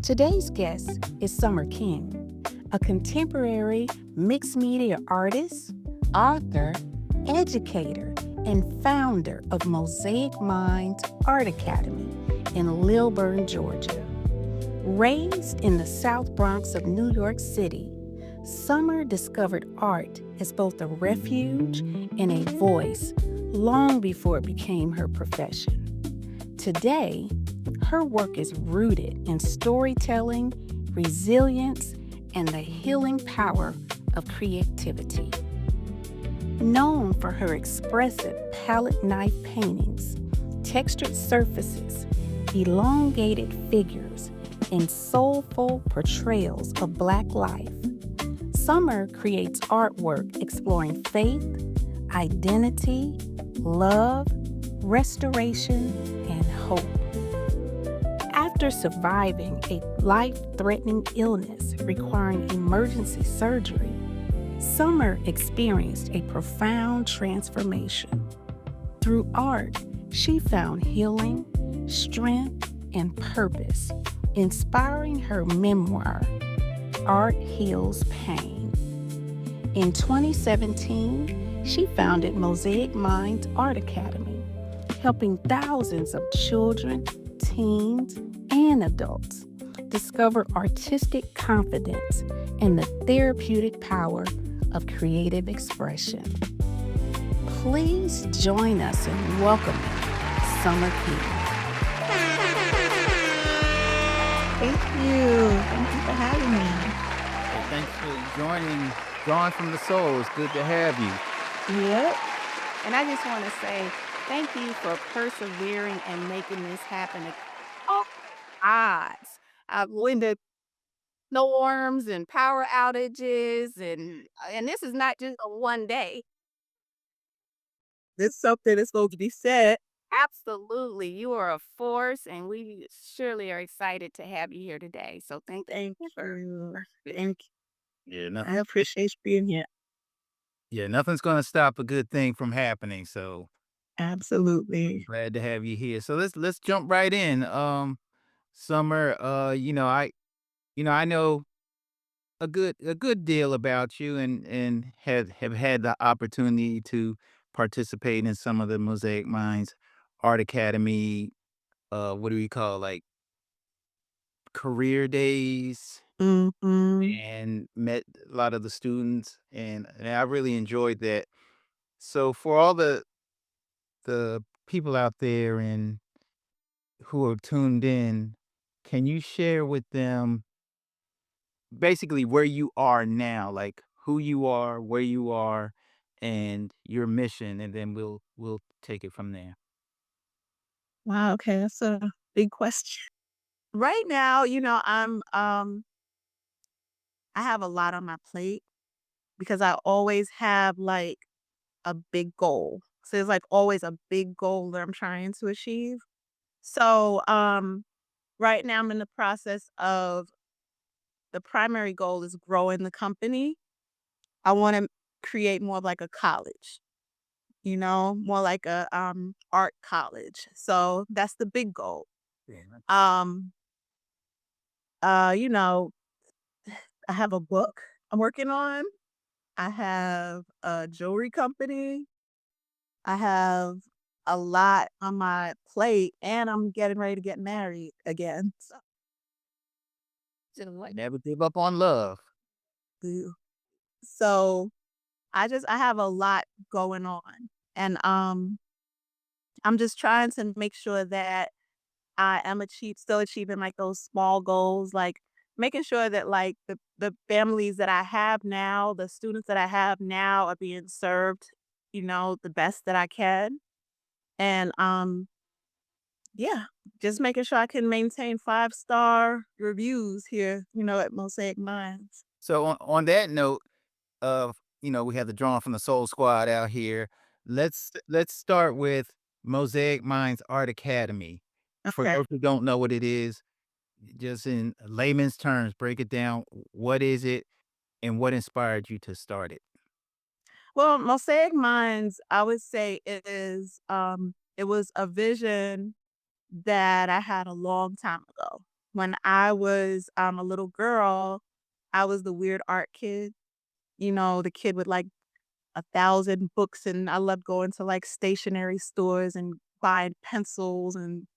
Today's guest is Summer King, a contemporary mixed media artist, author, educator, and founder of Mosaic Minds Art Academy in Lilburn, Georgia. Raised in the South Bronx of New York City, Summer discovered art as both a refuge and a voice long before it became her profession. Today, her work is rooted in storytelling, resilience, and the healing power of creativity. Known for her expressive palette knife paintings, textured surfaces, elongated figures, and soulful portrayals of Black life, Summer creates artwork exploring faith, identity, love, restoration, and hope. After surviving a life-threatening illness requiring emergency surgery, Summer experienced a profound transformation. Through art, she found healing, strength, and purpose, inspiring her memoir, Art Heals Pain. In 2017, she founded Mosaic Minds Art Academy, helping thousands of children, teens, and adults discover artistic confidence and the therapeutic power of creative expression. Please join us in welcoming Summer King. Thank you. Thank you for having me. Hey, thanks for joining Drawing from the Soul. It's good to have you. Yep. And I just want to say thank you for persevering and making this happen at all odds. When the storms and power outages and this is not just a one day. It's something that's going to be said. Absolutely. You are a force, and we surely are excited to have you here today. So thank Thank you. you. Thank Yeah, you. I nothing. appreciate you being here. Yeah, nothing's gonna stop a good thing from happening. So Absolutely. glad to have you here. So let's jump right in. Summer, I know a good deal about you, and have had the opportunity to participate in some of the Mosaic Minds Art Academy. What do we call, like, career days, Mm-hmm. and met a lot of the students, and I really enjoyed that. So for all the people out there and who are tuned in, can you share with them basically where you are now, like who you are, where you are, and your mission, and then we'll take it from there. Wow. Okay. That's a big question. Right now, I have a lot on my plate because I always have like a big goal. So there's like always a big goal that I'm trying to achieve. So right now I'm in the process of the primary goal is growing the company. I want to create more of like a college, more like a art college. So that's the big goal. Yeah. Um you know, I have a book I'm working on. I have a jewelry company. I have a lot on my plate and I'm getting ready to get married again. Never give up on love. So, so I have a lot going on. And I'm just trying to make sure that I am still achieving like those small goals, like making sure that like the families that I have now, the students that I have now are being served, the best that I can. And yeah, just making sure I can maintain 5-star reviews here, at Mosaic Minds. So on that note, of we have the Drawn from the Soul squad out here. Let's start with Mosaic Minds Art Academy. For Okay. those who don't know what it is, just in layman's terms, break it down. What is it, and what inspired you to start it? Well, Mosaic Minds, I would say it was a vision that I had a long time ago. when I was, a little girl, I was the weird art kid, the kid with, like, 1,000 books, and I loved going to, like, stationery stores and buying pencils and,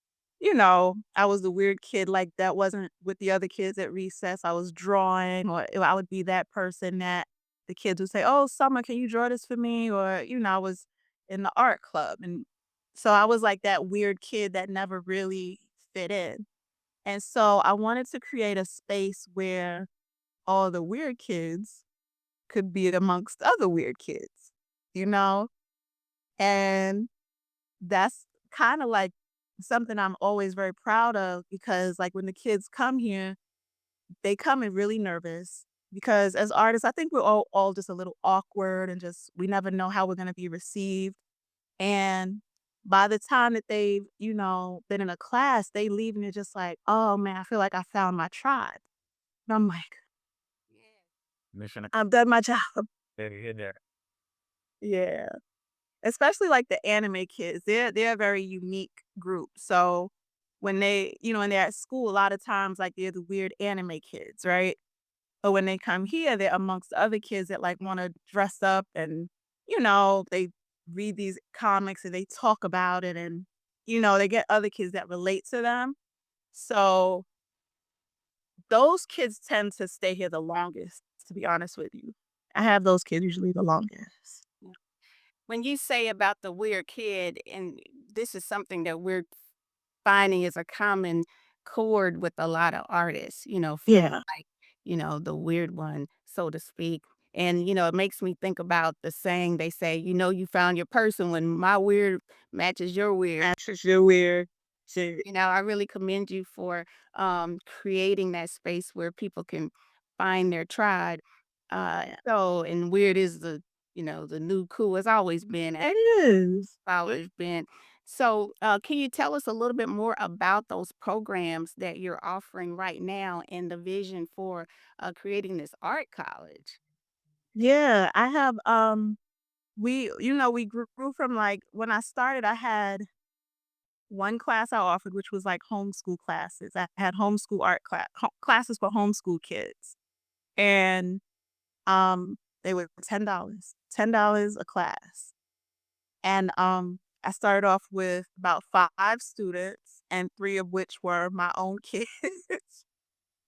I was the weird kid, like, that wasn't with the other kids at recess. I was drawing, or I would be that person that the kids would say, "Oh, Summer, can you draw this for me?" Or, I was in the art club, and so I was like that weird kid that never really fit in. And so I wanted to create a space where all the weird kids could be amongst other weird kids, you know? And that's kind of like something I'm always very proud of because, like, when the kids come here, they come in really nervous because as artists, I think we're all just a little awkward and just we never know how we're going to be received. And by the time that they've, been in a class, they leave and they're just like, oh man, I feel like I found my tribe. And I'm like, Mission I've done my job. accomplished. Yeah. Especially like the anime kids. They're a very unique group. So when when they're at school, a lot of times like they're the weird anime kids, right? But when they come here, they're amongst the other kids that like want to dress up and, they read these comics and they talk about it and, they get other kids that relate to them. So those kids tend to stay here the longest, to be honest with you. I have those kids usually the longest. When you say about the weird kid, and this is something that we're finding is a common chord with a lot of artists, feeling Yeah. like, the weird one, so to speak. And, it makes me think about the saying they say, you found your person when my weird matches your weird. Actress, you're weird. Shit. I really commend you for creating that space where people can find their tribe. Yeah. And weird is the new cool. It's always been, It is. always been. So, can you tell us a little bit more about those programs that you're offering right now and the vision for creating this art college? Yeah, I have, we grew from, like when I started, I had one class I offered, which was, like, homeschool classes. I had homeschool art classes for homeschool kids, and, they were $10 a class, and, I started off with about 5 students, and 3 of which were my own kids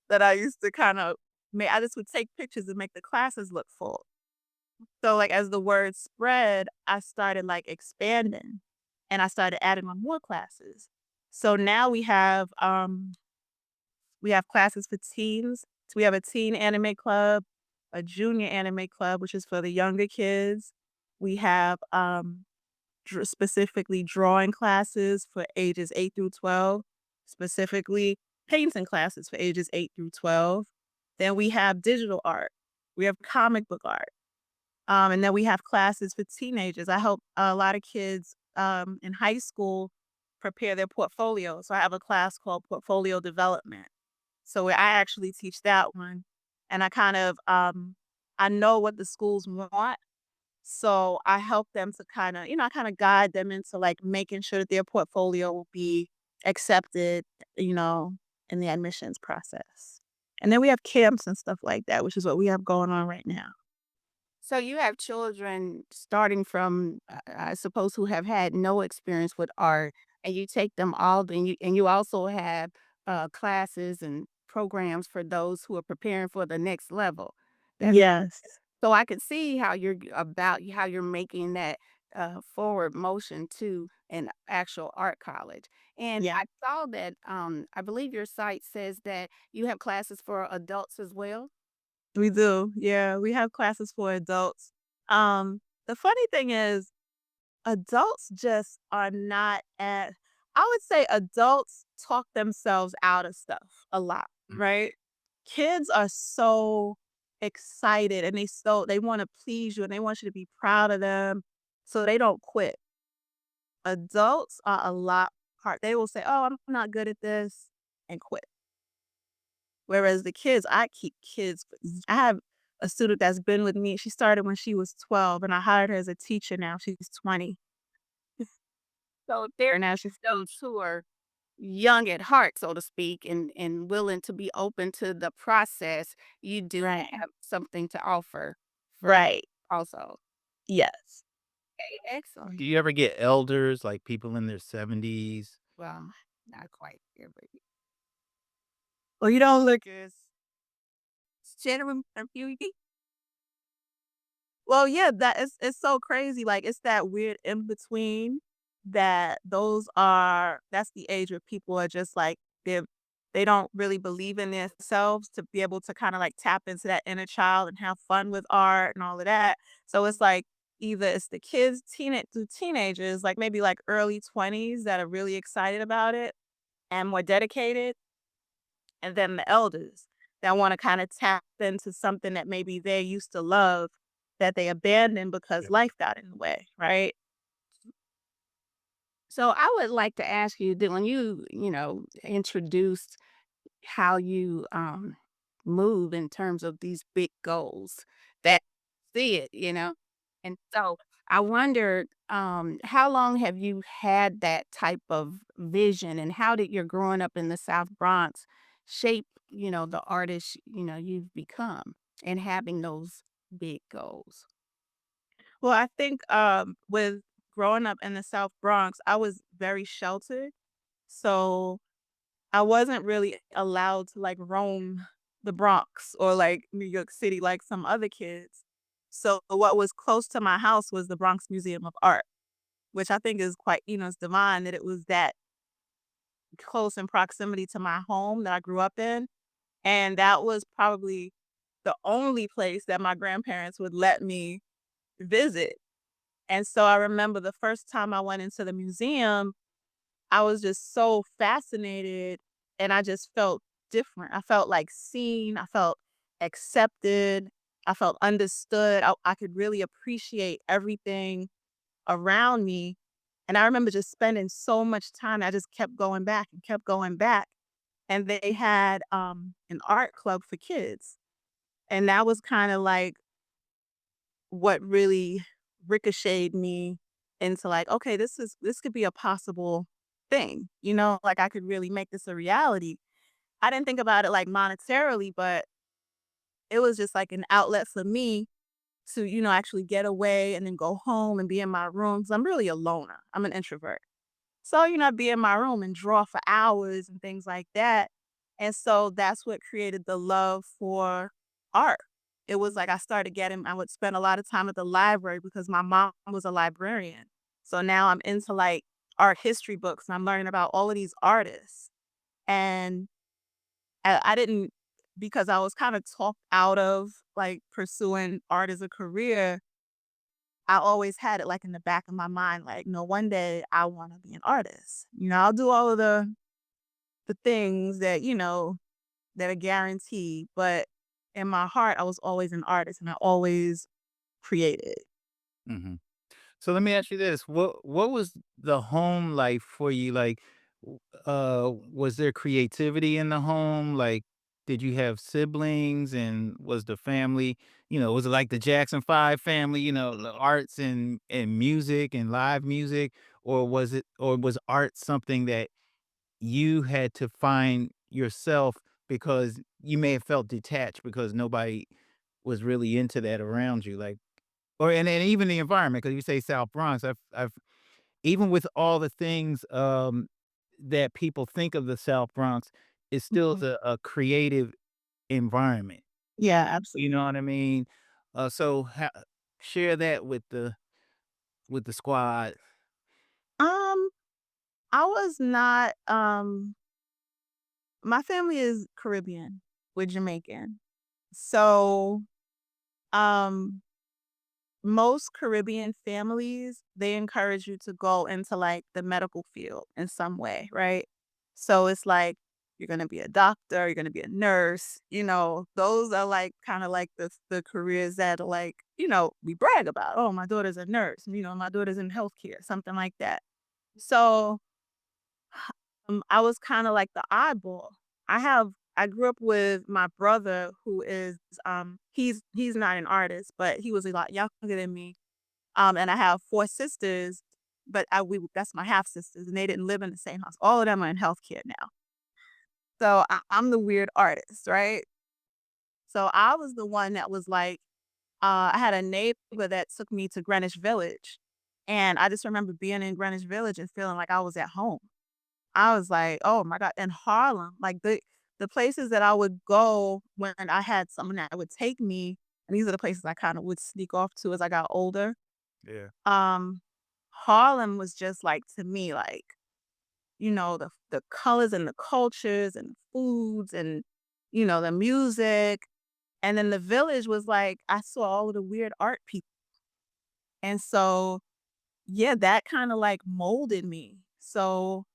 that I used to kind of I just would take pictures and make the classes look full. So, like, as the word spread, I started, like, expanding, and I started adding on more classes. So now we have classes for teens. So we have a teen anime club, a junior anime club, which is for the younger kids. We have, specifically drawing classes for ages 8 through 12, specifically painting classes for ages 8 through 12. Then we have digital art. We have comic book art. And then we have classes for teenagers. I help a lot of kids in high school prepare their portfolio. So I have a class called Portfolio Development. So where I actually teach that one, and I know what the schools want. So I help them to I kind of guide them into like making sure that their portfolio will be accepted, you know, in the admissions process. And then we have camps and stuff like that, which is what we have going on right now. So you have children starting from, I suppose, who have had no experience with art, and you take them all, and you also have classes and programs for those who are preparing for the next level. That's Yes. so I can see how you're making that forward motion to an actual art college. And Yeah. I saw that I believe your site says that you have classes for adults as well. We do. Yeah, we have classes for adults. The funny thing is adults just are not at I would say adults talk themselves out of stuff a lot, right? Kids are so excited and they want to please you and they want you to be proud of them. So they don't quit. Adults are a lot hard. They will say, "Oh, I'm not good at this," and quit. Whereas the kids, I keep kids. I have a student that's been with me. She started when she was 12 and I hired her as a teacher now. She's 20. So they're And now she's those who are young at heart, so to speak, and willing to be open to the process, you do Right. have something to offer for Right. also. Yes. Okay, excellent. Do you ever get elders, like people in their 70s? Well, not quite here, but Well, you don't look as genuine and beauty. Well, yeah, that is it's so crazy, like, it's that weird in between that that's the age where people are just, like, they don't really believe in themselves to be able to kinda, like, tap into that inner child and have fun with art and all of that. So it's like, either it's the kids, teenagers, like, maybe, like, early 20s that are really excited about it and more dedicated, and then the elders that wanna kinda tap into something that maybe they used to love that they abandoned because Yep. life got in the way, right? so I would like to ask you that when introduced how you move in terms of these big goals that see it, and so I wondered, how long have you had that type of vision, and how did your growing up in the South Bronx shape, the artist, you've become and having those big goals? Well, I think, with growing up in the South Bronx, I was very sheltered, so I wasn't really allowed to, like, roam the Bronx or, like, New York City like some other kids. So what was close to my house was the Bronx Museum of Art, which I think is quite, it's divine that it was that close in proximity to my home that I grew up in, and that was probably the only place that my grandparents would let me visit. And so I remember the first time I went into the museum, I was just so fascinated and I just felt different. I felt like seen, I felt accepted, I felt understood. I could really appreciate everything around me. And I remember just spending so much time. I just kept going back and kept going back. And they had an art club for kids. And that was kind of like what really ricocheted me into like, okay, this could be a possible thing, like I could really make this a reality. I didn't think about it like monetarily, but it was just like an outlet for me to, actually get away and then go home and be in my room. 'Cause I'm really a loner. I'm an introvert. So, I'd be in my room and draw for hours and things like that. And so that's what created the love for art. It was like I would spend a lot of time at the library because my mom was a librarian. So now I'm into like art history books and I'm learning about all of these artists. And I didn't, because I was kind of talked out of like pursuing art as a career, I always had it, like, in the back of my mind, like, "No, one day I wanna be an artist." I'll do all of the things that, that are guaranteed, but in my heart, I was always an artist, and I always created. Mhm. So let me ask you this: what was the home life for you? Like, was there creativity in the home? Like, did you have siblings, and was the family, was it like the Jackson Five family? The arts and music and live music, or was art something that you had to find yourself because you may have felt detached because nobody was really into that around you, like, or and even the environment, because you say South Bronx, I've even with all the things, that people think of the South Bronx, it still is Mhm. a creative environment, Yeah, you absolutely. know what I mean? So share that with the squad. Um, I was not, my family is Caribbean. We're Jamaican. So, um most Caribbean families, they encourage you to go into, like, the medical field in some way, right? So it's like, you're gonna be a doctor, you're gonna be a nurse, those are, like, kinda like the careers that, like, we brag about. "Oh, my daughter's a nurse," "My daughter's in healthcare," something like that. So, I was kinda like the oddball. I grew up with my brother who is, he's not an artist, but he was a lot younger than me. And I have 4 sisters, but that's my half sisters, and they didn't live in the same house. All of them are in healthcare now. So I'm the weird artist, right? So I was the one that was like, I had a neighbor that took me to Greenwich Village, and I just remember being in Greenwich Village and feeling like I was at home. I was like, "Oh my god," in Harlem, like, the places that I would go when I had someone that would take me, and these are the places I kinda would sneak off to as I got older. Yeah. Um, Harlem was just, like, to me, like, the colors and the cultures and the foods and, the music, and then the Village was like, I saw all of the weird art people, and so, yeah, that kinda, like, molded me. So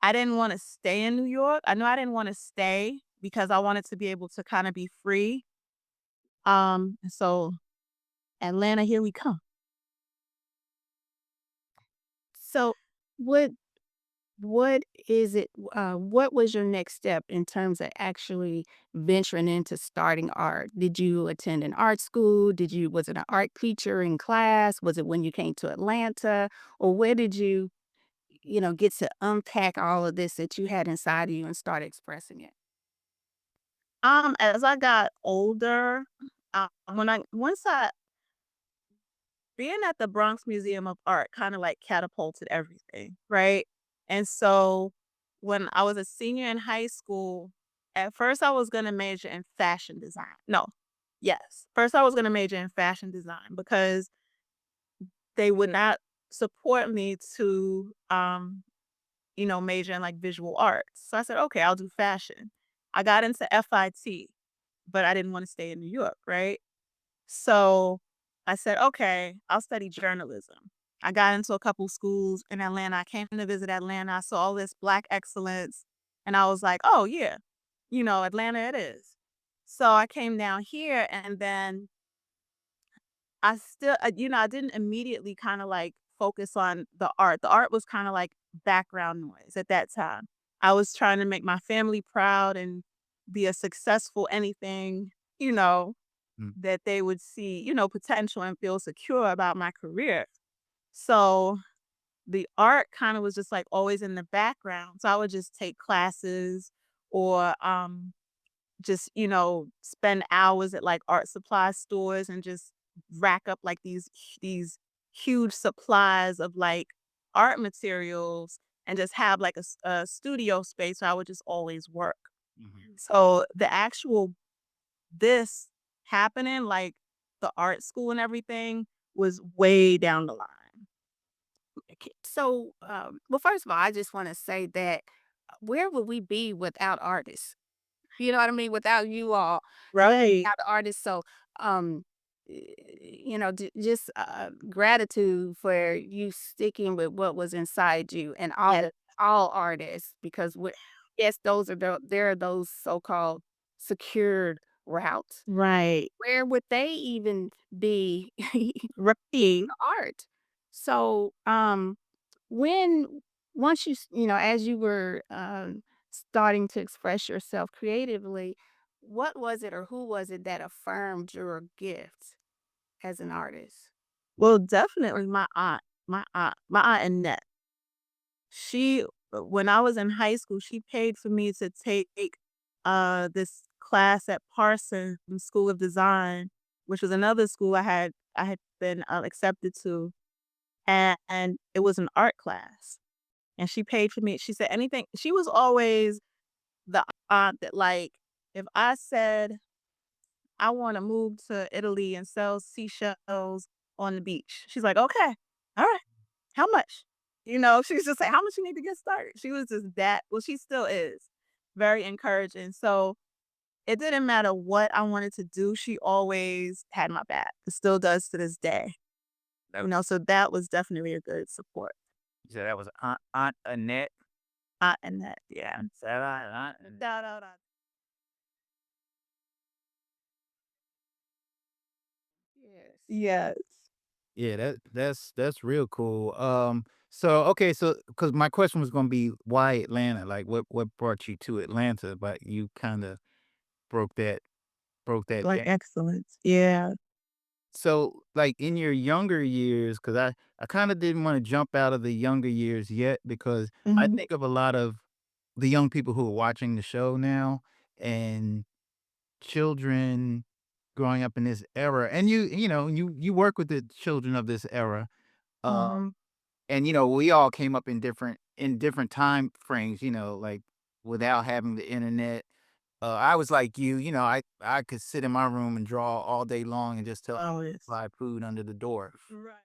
I didn't wanna stay in New York. I knew I didn't wanna stay because I wanted to be able to kinda be free. And so Atlanta, here we come. So, what what is it what was your next step in terms of actually venturing into starting art? Did you attend an art school? Was it an art teacher in class? Was it when you came to Atlanta? Or where did you, get to unpack all of this that you had inside of you and start expressing it? As I got older, when I once I being at the Bronx Museum of Art kinda, like, catapulted everything, right? And so, when I was a senior in high school, at first I was gonna major in fashion design. No. Yes. First I was gonna major in fashion design because they would not support me to, major in, like, visual arts. So I said, "Okay, I'll do fashion." I got into FIT, but I didn't wanna stay in New York, right? So I said, "Okay, I'll study journalism." I got into a couple schools in Atlanta. I came to visit Atlanta. I saw all this Black excellence, and I was like, "Oh, yeah, Atlanta it is." So I came down here, and then I still I didn't immediately kinda, like, focus on the art. The art was kinda like background noise at that time. I was trying to make my family proud and be a successful anything, you know, Mm. that they would see, potential and feel secure about my career. So, the art kinda was just, like, always in the background. So I would just take classes or, just, spend hours at, like, art supply stores and just rack up, like, these huge supplies of, like, art materials and just have, like, a studio space where I would just always work. Mhm. So, the actual this happening, like, the art school and everything, was way down the line. So, well, first of all, I just want to say that where would we be without artists? You know what I mean? Without you all, Right. without the artists. So, just gratitude for you sticking with what was inside you and Yes. all artists, because yes, there are those so-called secured routes. Right. Where would they even be Right. art? So, when once as you were, starting to express yourself creatively, what was it or who was it that affirmed your gift as an artist? Well, definitely my aunt Annette. She when I was in high school, she paid for me to take, this class at Parsons School of Design, which was another school I had been, accepted to, and it was an art class, and she paid for me. She said anything she was always the aunt that, like, if I said, "I wanna move to Italy and sell seashells on the beach," she's like, "Okay, alright, how much?" She was just like, "How much you need to get started?" She was just that well, she still is, very encouraging, so it didn't matter what I wanted to do, she always had my back. It still does to this day, so that was definitely a good support. You said that was Aunt Annette? And that yeah. Sarah, Aunt Annette. No, no, no. Yes. Yes. Yeah, that's real cool. So okay, so because my question was gonna be why Atlanta? Like, what brought you to Atlanta? But you kind of broke that broke that Like down. excellence. Yeah. So, like, in your younger years, because I kinda didn't wanna jump out of the younger years yet because I Mhm. think of a lot of the young people who are watching the show now and children growing up in this era, and you work with the children of this era, Mhm. and, we all came up in different time frames, like, without having the internet. I was like you, I could sit in my room and draw all day long and just tell Always. slide food under the door. Right.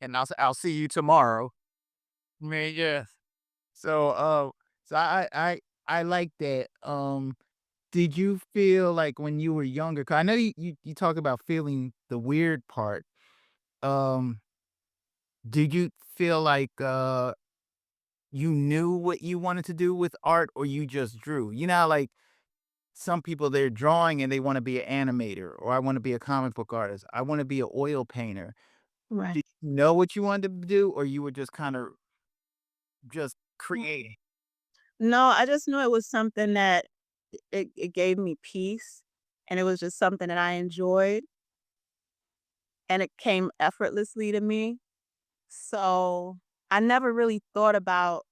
And I'll see you tomorrow. Man, yes. So, I like that. Did you feel like when you were younger? 'Cause I know you talk about feeling the weird part. Um, did you feel like you knew what you wanted to do with art, or you just drew? You know, how, like some people they're drawing and they want to be an animator, or I want to be a comic book artist. I want to be an oil painter. Right. Did you know what you wanted to do, or you were just kind of just creating? No, I just knew it was something that it gave me peace, and it was just something that I enjoyed, and it came effortlessly to me. So, I never really thought about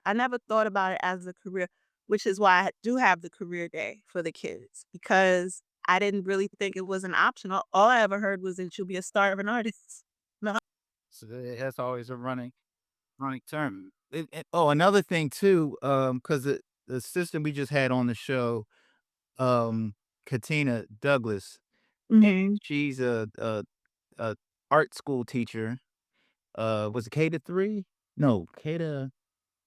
I never thought about it as a career, which is why I do have the career day for the kids because I didn't really think it was an option. All I ever heard was that you'll be a star of an artist. No. So that's always a running term. Another thing too, because the system we just had on the show, Katina Douglas, Mhm. she's a art school teacher. Was it K to 3? No, K to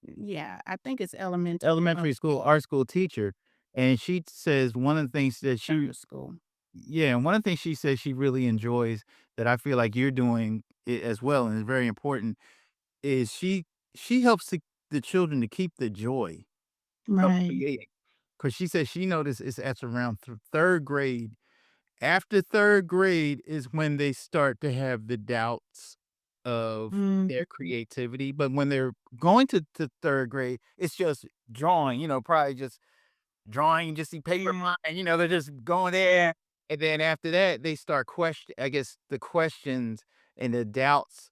Yeah, I think it's elementary, elementary school art school teacher, and she says one of the things that she charter school. yeah, and one of the things she says she really enjoys that I feel like you're doing as well, and is very important, is she helps the children to keep the joy of Right. creating. Because she says she noticed it's at around 3rd grade. After 3rd grade is when they start to have the doubts of their Mhm. creativity, but when they're going to 3rd grade, it's just drawing, probably just drawing, just see paper Yeah. line, they're just going there, and then after that, they start I guess, the questions and the doubts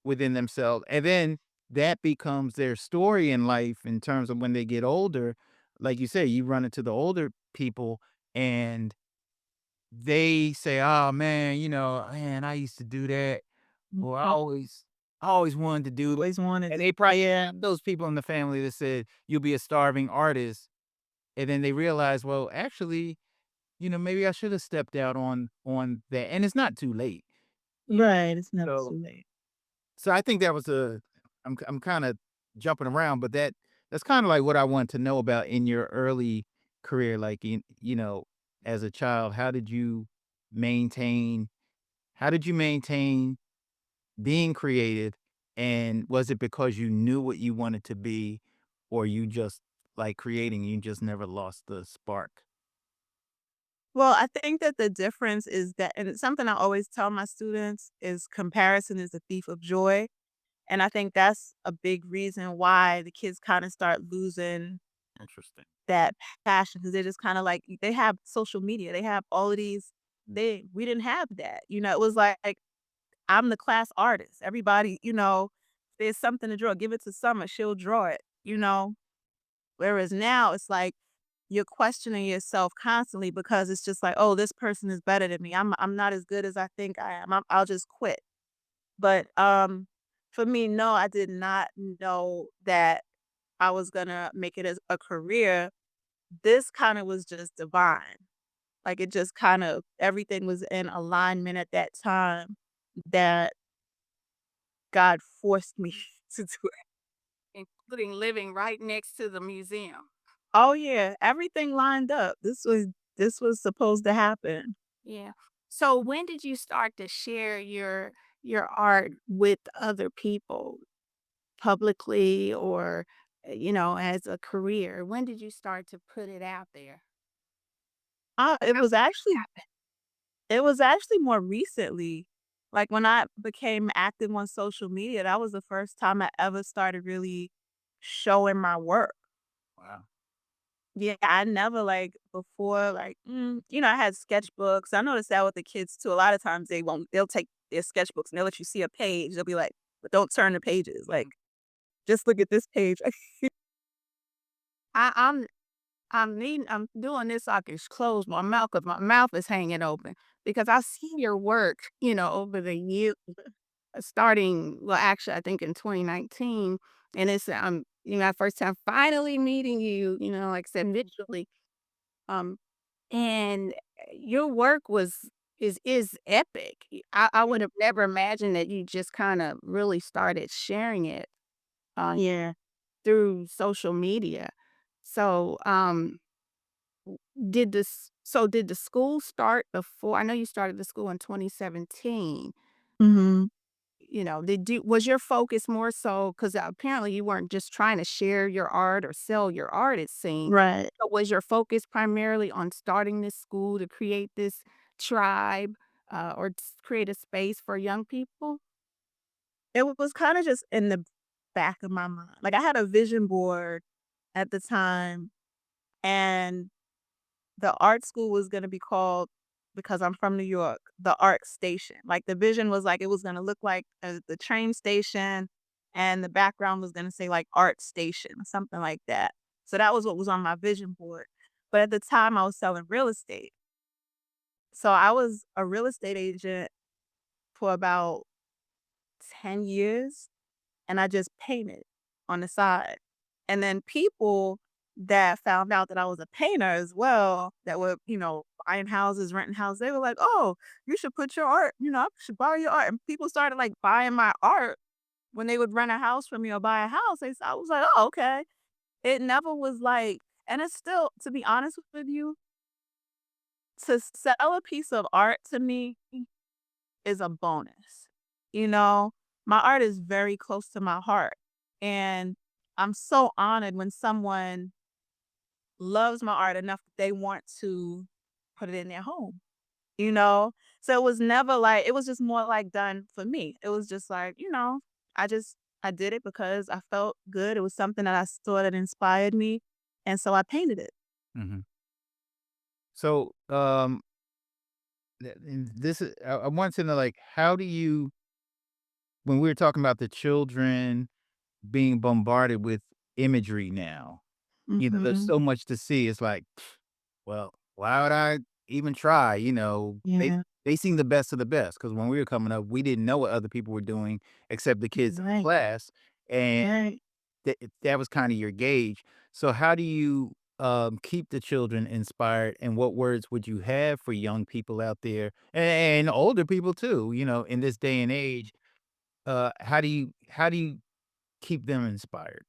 within themselves, and then that becomes their story in life in terms of when they get older. Like you say, you run into the older people and they say, "Oh, man, man, I used to do that," or I always wanted to do," Always wanted and to. they probably have those people in the family that said, "You'll be a starving artist," and then they realize, "Well, actually, maybe I should have stepped out on that," and it's not too late. Yeah. Right, it's never So too late. So I think that was I'm kinda jumping around, but that's kinda like what I want to know about in your early career, like, as a child, maintain how did you maintain being creative, and was it because you knew what you wanted to be, or you just like creating, you just never lost the spark? Well, I think that the difference is that and it's something I always tell my students is comparison is the thief of joy, and I think that's a big reason why the kids kinda start losing Interesting. that passion because 'cause they're just kinda like they have social media, they have all of these we didn't have that, it was like, I'm the class artist. Everybody, there's something to draw, give it to Summer, she'll draw it, Whereas now it's like you're questioning yourself constantly because it's just like, "Oh, this person is better than me. I'm not as good as I think I am. I'll just quit." But, for me, no, I did not know that I was gonna make it as a career. This kinda was just divine. Like, it just kind of everything was in alignment at that time that God forced me to do it. Including living right next to the museum. Oh, yeah, everything lined up. This was supposed to happen. Yeah. So when did you start to share your art with other people publicly or as a career? When did you start to put it out there? It How was did that actually happen? it was actually more recently. Like, when I became active on social media, that was the first time I ever started really showing my work. Wow. Yeah, I never like before I had sketchbooks. I noticed that with the kids too. A lot of times they'll take their sketchbooks and they'll let you see a page. They'll be like, but don't turn the pages. Like, just look at this page. I I'm doing this so I can close my mouth because my mouth is hanging open because I see your work, over the years, starting well, actually, I think in 2019, and it's, my first time finally meeting you, like I said, visually, um, and your work is epic. I would have never imagined that you just kinda really started sharing it, uh, Yeah. through social media. So, did the school start before I know you started the school in 2017. Mhm. Did you was your focus more so because apparently you weren't just trying to share your art or sell your art, it seemed, Right. but was your focus primarily on starting this school to create this tribe, or create a space for young people? It was kind of just in the back of my mind. Like I had a vision board at the time, and the art school was gonna be called, because I'm from New York, the Art Station. Like, the vision was, like, it was gonna look like, the train station, and the background was gonna say, like, Art Station or something like that. So that was what was on my vision board. But at the time, I was selling real estate. So I was a real estate agent for about 10 years. And I just painted on the side. And then people that found out that I was a painter as well, that were, buying houses, renting houses, they were like, "Oh, you should put your art, I should borrow your art." And people started like buying my art when they would rent a house from me or buy a house. I was like, "Oh, okay." It never was like, and it's still, to be honest with you, to sell a piece of art to me is a bonus. You know, my art is very close to my heart. And I'm so honored when someone loves my art enough that they want to put it in their home, you know? So it was never like, it was just more like done for me. It was just like, I did it because I felt good. It was something that I saw that inspired me. And so I painted it. Mhm. So, and this is I want to know, like, how do you when we were talking about the children being bombarded with imagery now, there's Hmm. so much to see. It's like, well, why would I even try? Yeah. They seem the best of the best because when we were coming up, we didn't know what other people were doing except the kids in the Right. class, and Right. that was kind of your gauge. So how do you keep the children inspired, and what words would you have for young people out there and older people too? In this day and age, how do you keep them inspired?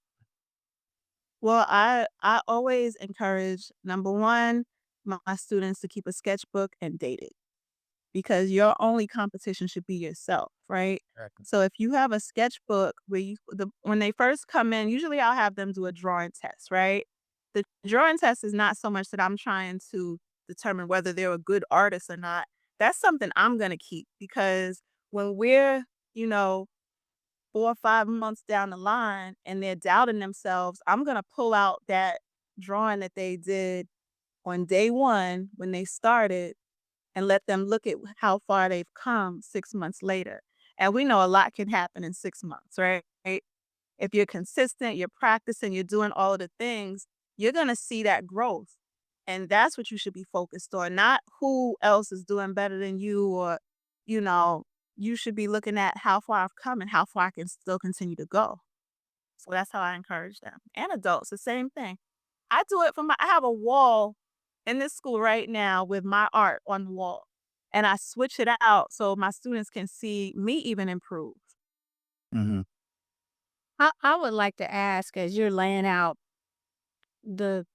Well, I always encourage, number 1, my students to keep a sketchbook and date it, because your only competition should be yourself, right? Exactly. So if you have a sketchbook where when they first come in, usually I'll have them do a drawing test, right? The drawing test is not so much that I'm trying to determine whether they're a good artist or not. That's something I'm going to keep, because when we're, you know, 4 or 5 months down the line and they're doubting themselves, I'm gonna pull out that drawing that they did on day 1 when they started and let them look at how far they've come 6 months later. And we know a lot can happen in 6 months, right? If you're consistent, you're practicing, you're doing all of the things, you're gonna see that growth. And that's what you should be focused on, not who else is doing better than you, or, you know, you should be looking at how far I've come and how far I can still continue to go. So that's how I encourage them. And adults, the same thing. I have a wall in this school right now with my art on the wall. And I switch it out so my students can see me even improve. Mhm. I would like to ask as you're laying out the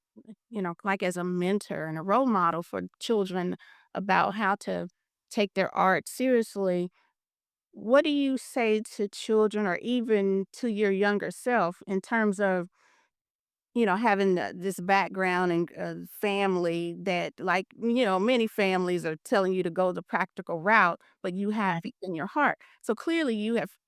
like as a mentor and a role model for children about how to take their art seriously, what do you say to children or even to your younger self in terms of having this background and family that, like, many families are telling you to go the practical route, but you have Right. it in your heart. So clearly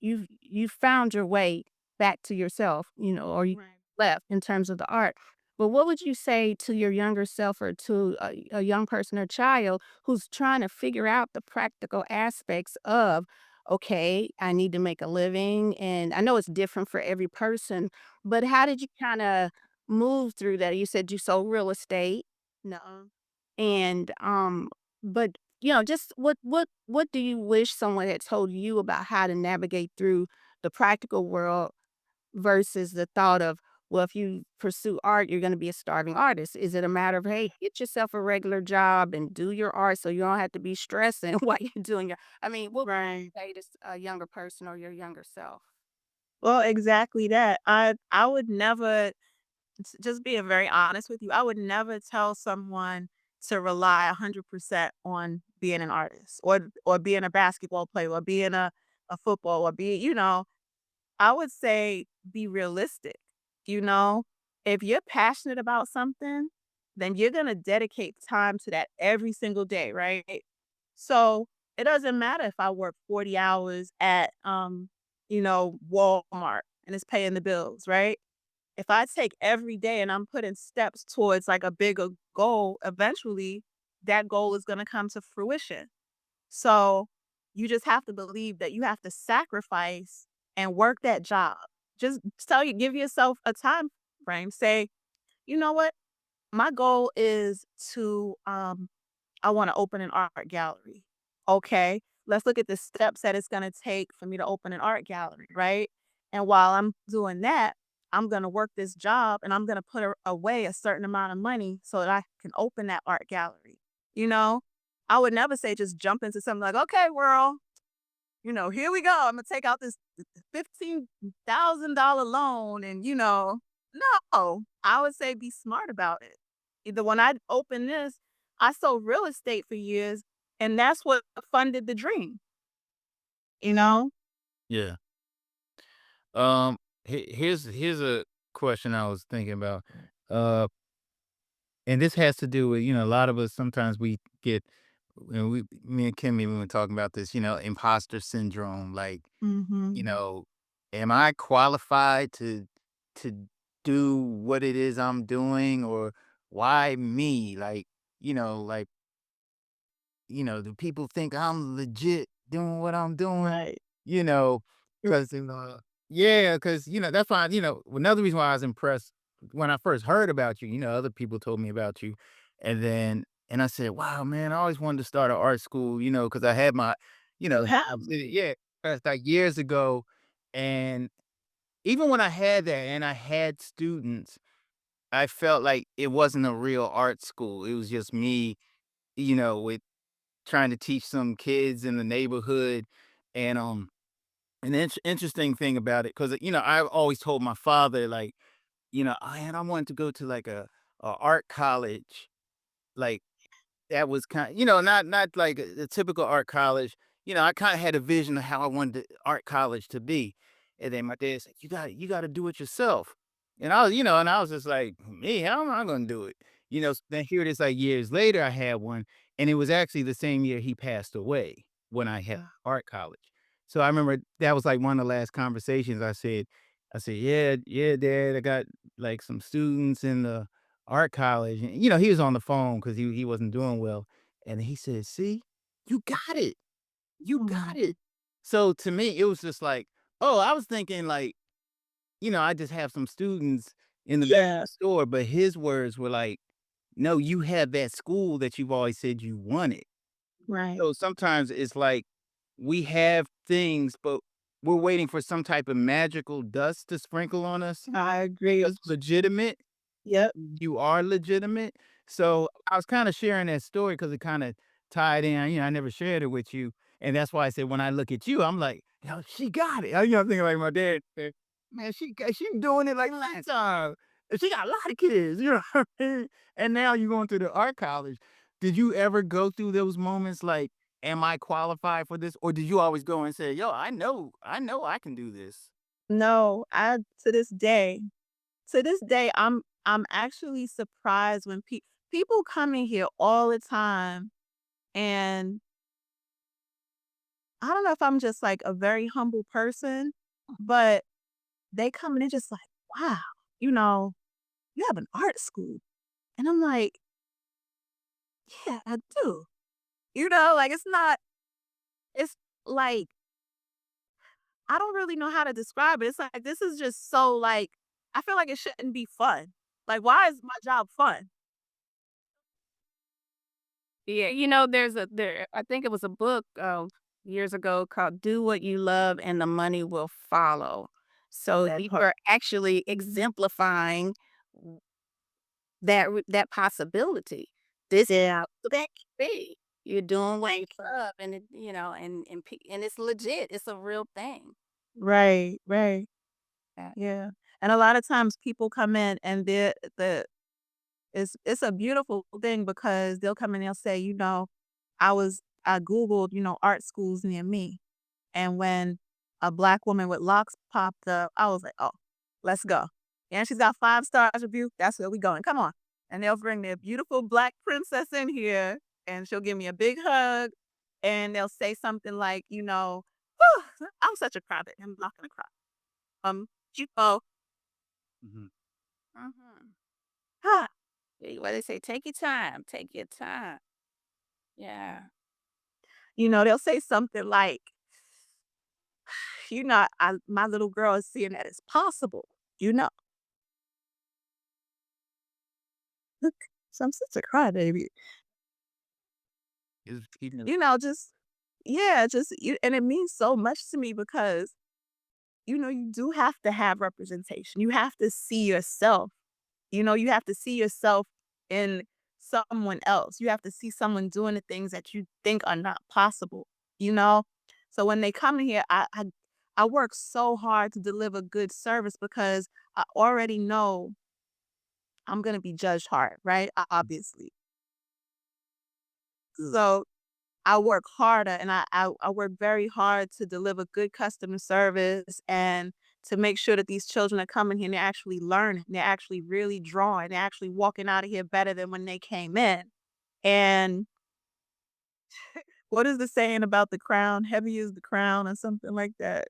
you've found your way back to yourself, or you Right. left in terms of the art. But what would you say to your younger self or to a young person or child who's trying to figure out the practical aspects of, okay, I need to make a living, and I know it's different for every person, but how did you kind of move through that? You said you sold real estate. No. And, but, just what do you wish someone had told you about how to navigate through the practical world versus the thought of, well, if you pursue art, you're gonna be a starving artist? Is it a matter of, hey, get yourself a regular job and do your art so you don't have to be stressing while you're doing your what would Right. you say to a younger person or your younger self? Well, exactly that. I would never just being very honest with you, I would never tell someone to rely 100% on being an artist or being a basketball player or being a football or I would say be realistic. You know, if you're passionate about something, then you're going to dedicate time to that every single day, right? So, it doesn't matter if I work 40 hours at Walmart and it's paying the bills, right? If I take every day and I'm putting steps towards like a bigger goal, eventually that goal is going to come to fruition. So you just have to believe that you have to sacrifice and work that job. Just give yourself a time frame. Say, you know what? My goal is to I want to open an art gallery. Okay, let's look at the steps that it's going to take for me to open an art gallery, right? And while I'm doing that, I'm going to work this job and I'm going to put away a certain amount of money so that I can open that art gallery. You know, I would never say just jump into something like, okay, world, here we go. I'm going to take out this $15,000 loan and, no, I would say be smart about it. Either when I opened this, I sold real estate for years, and that's what funded the dream, you know? Yeah. Here's a question I was thinking about. Uh, and this has to do with, a lot of us sometimes we get, me and Kimmy, we were talking about this, imposter syndrome. Like, you Mhm. know, am I qualified to do what it is I'm doing, or why me? Like, like, do people think I'm legit doing what I'm doing? Right. You know, because yeah, because that's why another reason why I was impressed when I first heard about you. Other people told me about you, and I said, "Wow, man, I always wanted to start an art school." Because I had my, You have. yeah, that's like years ago, and even when I had that and I had students, I felt like it wasn't a real art school. It was just me, with trying to teach some kids in the neighborhood, and an interesting thing about it, because I've always told my father, like, I wanted to go to like a art college, like that was not like a typical art college. I kinda had a vision of how I wanted the art college to be, and then my dad said, "You gotta do it yourself." And I was just like, "Me? How am I gonna do it?" Then here it is, like, years later, I had one, and it was actually the same year he passed away when I had Yeah. art college. So I remember that was, like, one of the last conversations I said, "Yeah, yeah, dad, I got, like, some students in the art college," and, he was on the phone because he wasn't doing well, and he said, "See, you got it. You got Mhm. it." So, to me, it was just like, oh, I was thinking, like, I just have some students in the back of Yeah. the store, but his words were like, "No, you have that school that you've always said you wanted." Right. So, sometimes it's like we have things, but we're waiting for some type of magical dust to sprinkle on us. I agree with It's legitimate. Yep. You are legitimate. So, I was kinda sharing that story because it kinda tied in. I never shared it with you, and that's why I said when I look at you, I'm like, "Yo, she got it." I'm thinking like my dad said, "Man, she doing it like last time, and she got a lot of kids," you know what I mean? And now you're going to the art college. Did you ever go through those moments like, "Am I qualified for this?" Or did you always go and say, "Yo, I know I can do this?" No, I to this day, I'm actually surprised when people come in here all the time, and I don't know if I'm just like a very humble person, but they come in and just like, wow, you know, "You have an art school?" And I'm like, "Yeah, I do." Like, it's like, I don't really know how to describe it. It's like, this is just so, like, I feel like it shouldn't be fun. Like, why is my job fun? Yeah, I think it was a book, years ago called "Do What You Love and the Money Will Follow." So That you part. are actually exemplifying w that possibility. This is Yeah. what that could be. You're doing what you love, and and it's legit. It's a real thing. Right, right. Yeah. Yeah. And a lot of times people come in and it's a beautiful thing because they'll come in and they'll say, I Googled, art schools near me. And when a black woman with locks popped up, I was like, "Oh, let's go." And she's got 5 stars review. That's where we going. Come on. And they'll bring their beautiful black princess in here and she'll give me a big hug and they'll say something like, I'm such a crybaby. I'm not gonna cry. You know, Mhm. Mhm. ah, What they say, take your time. Take your time. Yeah. they'll say something like, my little girl is seeing that it's possible, you know. So I'm such a crybaby. Is keeping Just yeah, just you and it means so much to me because, you do have to have representation. You have to see yourself. You have to see yourself in someone else. You have to see someone doing the things that you think are not possible, you know? So when they come in here, I work so hard to deliver good service because I already know I'm gonna be judged hard, right? Obviously. So I work harder and I work very hard to deliver good customer service and to make sure that these children are coming here and they're actually learning. They're actually really drawing. They're actually walking out of here better than when they came in. And what is the saying about the crown? Heavy is the crown or something like that.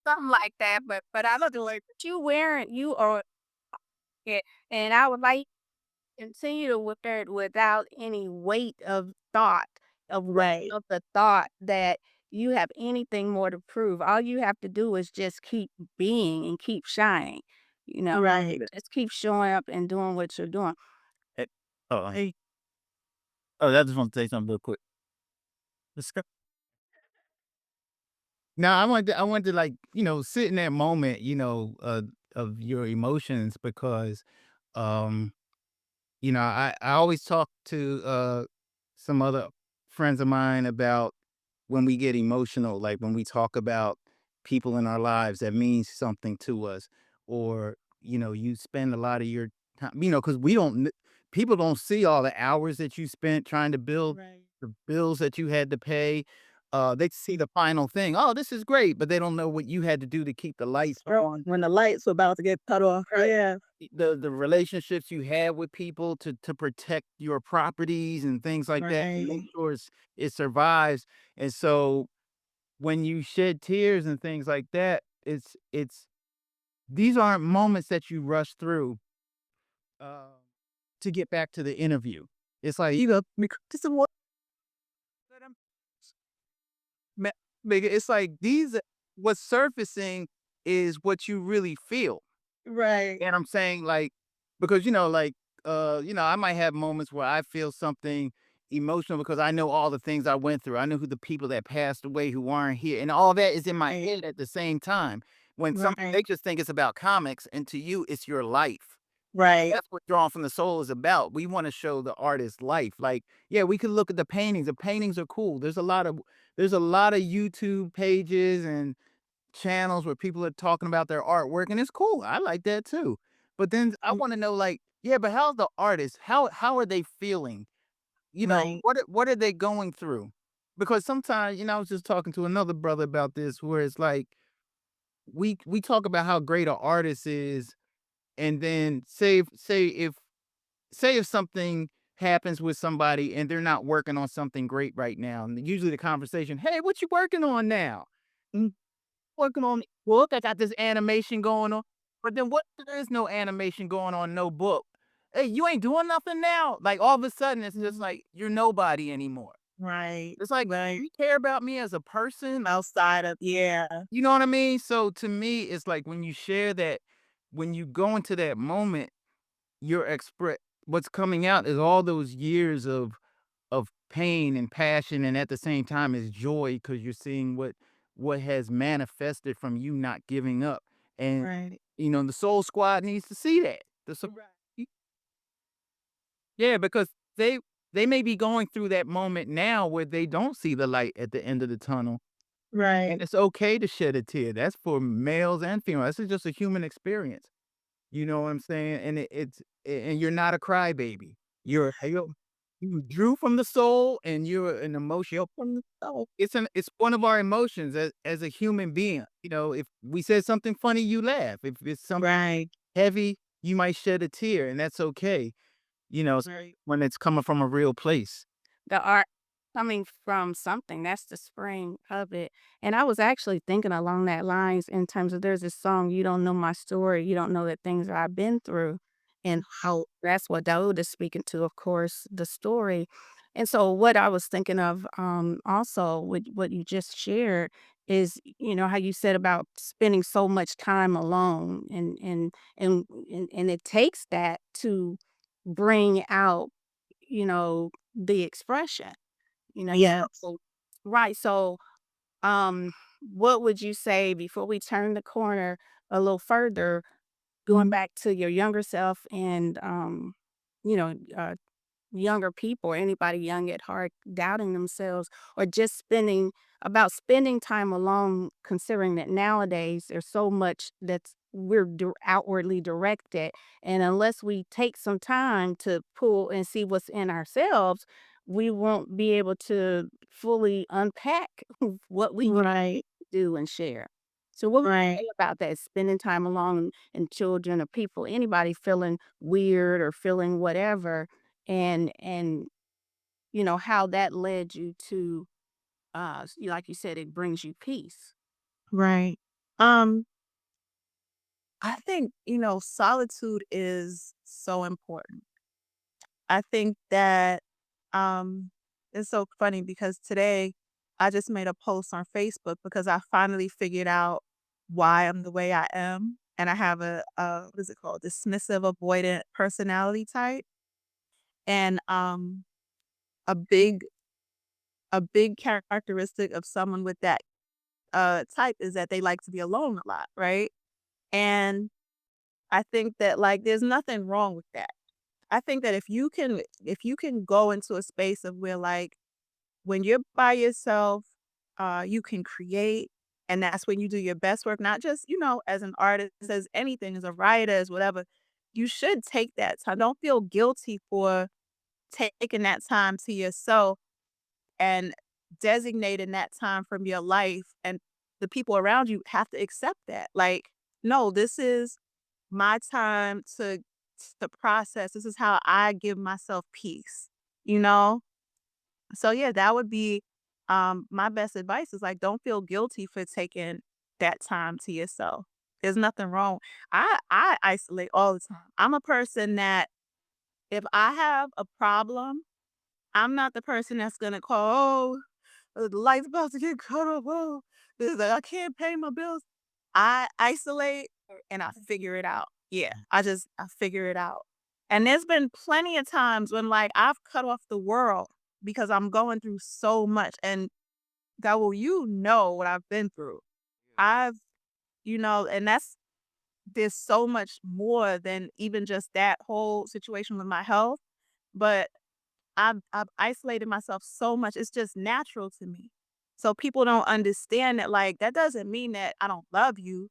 Something like that, but I look like you are it, and I would like continue to wear it without any weight of thought, Right. of the thought that you have anything more to prove. All you have to do is just keep being and keep shining, you know? Right. Just keep showing up and doing what you're doing. Eh hey. Oh, I just want to say something real quick. Now I wanted to like, sit in that moment, of your emotions because, um, I always talk to some other friends of mine about when we get emotional, like when we talk about people in our lives that means something to us, or you spend a lot of your time, because people don't see all the hours that you spent trying to build Right. the bills that you had to pay. They see the final thing. Oh, this is great, but they don't know what you had to do to keep the lights Girl, on, when the lights were about to get cut off. Yeah. the relationships you have with people to protect your properties and things like that, and make Right. sure it survives. And so when you shed tears and things like that, it's these aren't moments that you rush through uh, to get back to the interview. It's like Just some more. ma- it's like these what's surfacing is what you really feel. Right. And I'm saying, like, because, like, I might have moments where I feel something emotional because I know all the things I went through. I know who the people that passed away who aren't here, and all that is in my head at the same time. When some Right. they just think it's about comics, and to you, it's your life. Right. That's what Drawn from the Soul is about. We want to show the artist's life. Like, yeah, we could look at the paintings. The paintings are cool. There's a lot of YouTube pages and channels where people are talking about their artwork, and it's cool. I like that too. But then I Mm. want to know, like, yeah, but how's the artist? How are they feeling? Right. What are they going through? Because sometimes, I was just talking to another brother about this, where it's like we talk about how great an artist is, and then say if something happens with somebody and they're not working on something great right now, and usually the conversation, hey, what you working on now? "Mm, working on the book. I got this animation going on." But then what if there is no animation going on, no book? Hey, you ain't doing nothing now? Like, all of a sudden, it's just Mhm. like, you're nobody anymore. Right, It's like, right. you care about me as a person? Outside of yeah, You know what I mean? So to me, it's like when you share that, when you go into that moment, you're express what's coming out is all those years of pain and passion, and at the same time is joy because you're seeing what has manifested from you not giving up. And right, the Soul Squad needs to see that. right, Yeah, because they may be going through that moment now where they don't see the light at the end of the tunnel. right, And it's okay to shed a tear. That's for males and females. This is just a human experience. You know what I'm saying? And and you're not a crybaby. You drew from the soul, and you're an emotion. You're from the soul. It's one of our emotions as a human being. If we said something funny, you laugh. If it's something right, heavy, you might shed a tear, and that's okay. right, When it's coming from a real place. The art coming from something, that's the spring of it, and I was actually thinking along that lines in terms of there's this song, "You Don't Know My Story, You Don't Know the Things that I've Been Through," and how that's what Daoud is speaking to, of course, the story, and so what I was thinking of, also with what you just shared is, how you said about spending so much time alone and it takes that to bring out, the expression, you know? yes, So right, so, um, what would you say before we turn the corner a little further, going back to your younger self and, you know, younger people or anybody young at heart doubting themselves or just spending time alone, considering that nowadays there's so much that's we're outwardly directed, and unless we take some time to pull and see what's in ourselves, we won't be able to fully unpack what we right, do and share. So what would you right, say about that, spending time alone and children or people, anybody feeling weird or feeling whatever, and how that led you to, like you said, it brings you peace. right. Um, I think, solitude is so important. I think that it's so funny because today I just made a post on Facebook because I finally figured out why I'm the way I am. And I have a what is it called? Dismissive avoidant personality type. And a big a big characteristic of someone with that type is that they like to be alone a lot, right? And I think that like there's nothing wrong with that. I think that if you can go into a space of where like when you're by yourself, you can create, and that's when you do your best work, not just, as an artist, as anything, as a writer, as whatever. You should take that time. Don't feel guilty for taking that time to yourself and designating that time from your life. And the people around you have to accept that. Like, no, this is my time to process. This is how I give myself peace, you know? So yeah, that would be my best advice is like don't feel guilty for taking that time to yourself. There's nothing wrong. I isolate all the time. I'm a person that if I have a problem, I'm not the person that's gonna call, oh, the light's about to get cut off. Oh, I can't pay my bills. I isolate and I figure it out. Yeah, I figure it out. And there's been plenty of times when like I've cut off the world because I'm going through so much. And God, well, you know what I've been through. I've, and there's so much more than even just that whole situation with my health. But I've isolated myself so much, it's just natural to me. So people don't understand that, like, that doesn't mean that I don't love you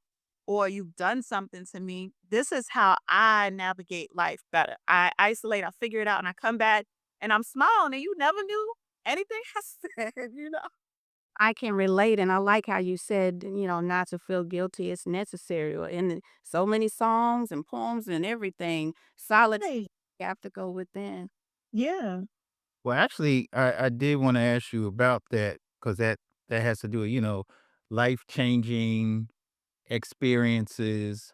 or you've done something to me. This is how I navigate life better. I isolate, I figure it out, and I come back and I'm smiling and you never knew anything I said. I can relate, and I like how you said, not to feel guilty, it's necessary. In so many songs and poems and everything, solid Right. you have to go within. Yeah. Well, actually, I did want to ask you about that because that has to do with life changing experiences.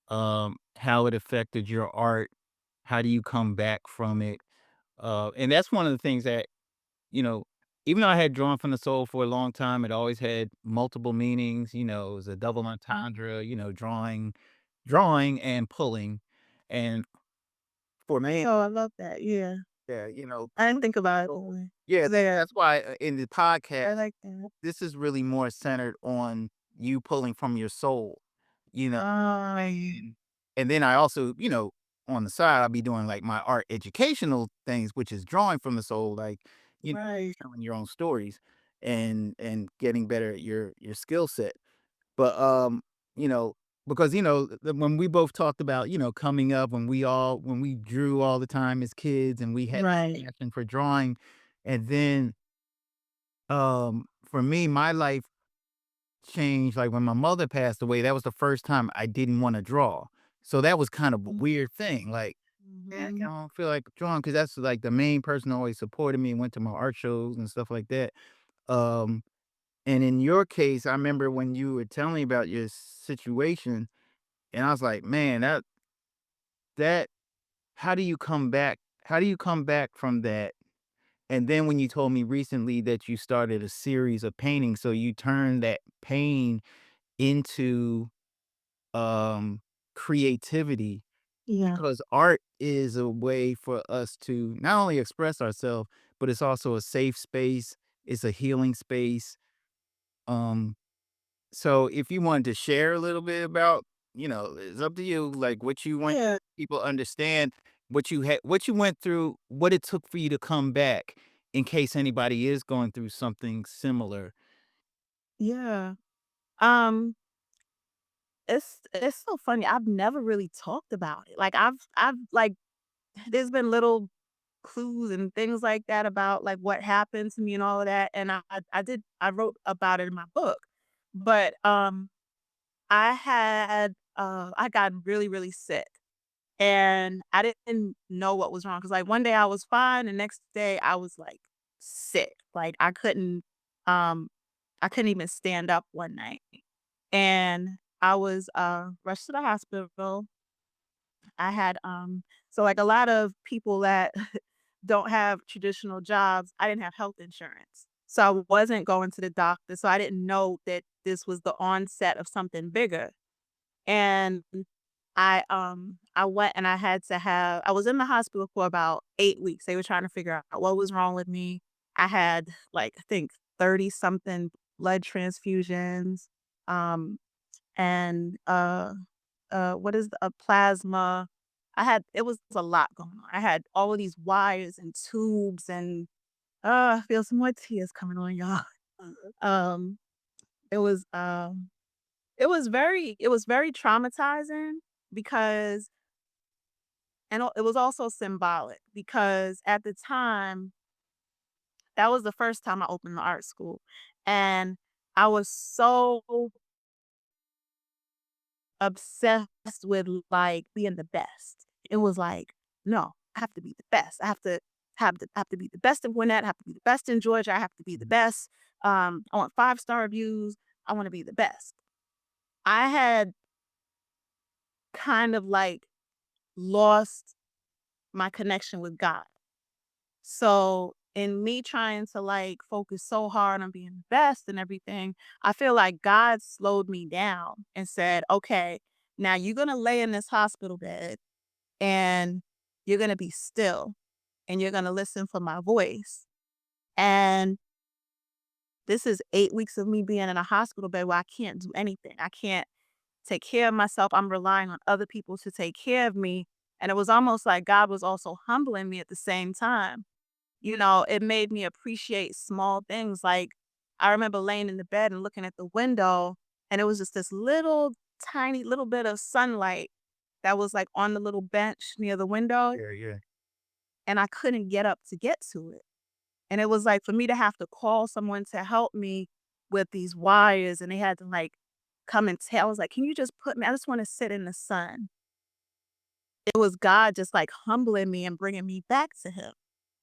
how it affected your art, how do you come back from it? And that's one of the things that, you know, even though I had drawn from the soul for a long time, it always had multiple meanings. It was a double entendre, drawing and pulling. And for me, Oh, I love that. Yeah. yeah, I didn't think about it that way. yeah, There. that's why in the podcast, I like that. this is really more centered on you pulling from your soul, you know. Oh, And then I also, on the side, I'll be doing like my art educational things, which is drawing from the soul, like, right. telling your own stories and getting better at your skill set. But you know, because when we both talked about, coming up when we drew all the time as kids and we had this Right. passion for drawing, and then for me, my life changed, like, when my mother passed away, that was the first time I didn't wanna draw. So that was kind of a weird thing, like, "Man, I Mhm. don't feel like drawing because that's, like, the main person who always supported me and went to my art shows and stuff like that. Um, and in your case, I remember when you were telling me about your situation, and I was like, "Man, that how do you come back from that?" And then when you told me recently that you started a series of paintings, so you turned that pain into um creativity, Yeah. because art is a way for us to not only express ourselves, but it's also a safe space, it's a healing space. um so if you wanted to share a little bit about, it's up to you, like, what you want Yeah. people to understand, what you went through, what it took for you to come back, in case anybody is going through something similar. Yeah. Um, it's so funny. I've never really talked about it. Like I've like there's been little clues and things like that about like what happened to me and all of that. And I wrote about it in my book. But I got really, really sick. And I didn't know what was wrong because like one day I was fine, the next day I was like sick. Like um I couldn't even stand up one night. And I was rushed to the hospital. I had so like a lot of people that don't have traditional jobs, I didn't have health insurance. So I wasn't going to the doctor. So I didn't know that this was the onset of something bigger. And I went and I was in the hospital for about 8 weeks. They were trying to figure out what was wrong with me. I had like I think 30 something blood transfusions. Um and what is a plasma. It was a lot going on. I had all of these wires and tubes and I feel some more tears coming on y'all. Um it was it was very traumatizing because it was also symbolic because at the time that was the first time I opened the art school and I was so obsessed with, like, being the best. It was like, "No, I have to be the best. I have to be the best in Gwinnett, I have to be the best in Georgia, I have to be the best. I want five-star reviews, I wanna be the best." I had kind of, like, lost my connection with God. So, in me trying to, like, focus so hard on being the best and everything, I feel like God slowed me down and said, "Okay, now you're gonna lay in this hospital bed and you're gonna be still and you're gonna listen for my voice." And this is 8 weeks of me being in a hospital bed where I can't do anything. I can't take care of myself. I'm relying on other people to take care of me. And it was almost like God was also humbling me at the same time. It made me appreciate small things. Like I remember laying in the bed and looking at the window, and it was just this little tiny little bit of sunlight that was like on the little bench near the window, Yeah, yeah. and I couldn't get up to get to it. And it was like for me to have to call someone to help me with these wires, and they had to like come and tell. I was like, "Can you just put me? I just want to sit in the sun." It was God just like humbling me and bringing me back to Him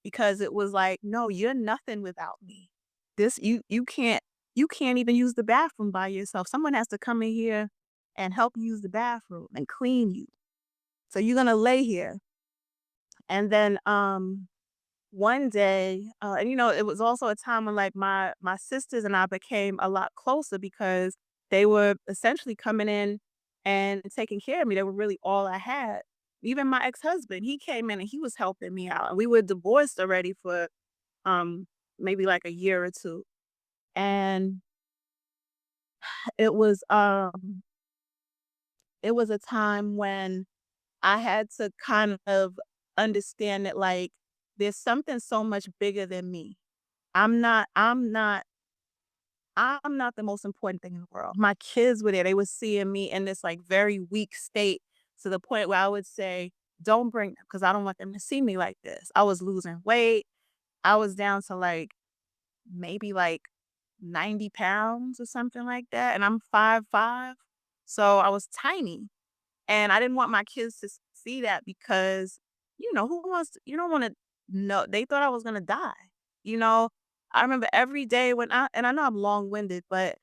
because it was like, "No, you're nothing without me. This you can't even use the bathroom by yourself. Someone has to come in here." and help you use the bathroom and clean you. So you're gonna lay here. And then one day, and it was also a time when like my sisters and I became a lot closer because they were essentially coming in and taking care of me. They were really all I had. Even my ex-husband, he came in and he was helping me out. And we were divorced already for um maybe like a year or two. And it was um it was a time when I had to kind of understand that like there's something so much bigger than me. I'm not the most important thing in the world. My kids were there. They were seeing me in this like very weak state to the point where I would say, don't bring them because I don't want them to see me like this. I was losing weight. I was down to like maybe like 90 pounds or something like that. And I'm 5'5". So I was tiny. And I didn't want my kids to see that because, who wants to, you don't want to know. They thought I was going to die. You know, I remember every day and I know I'm long winded, but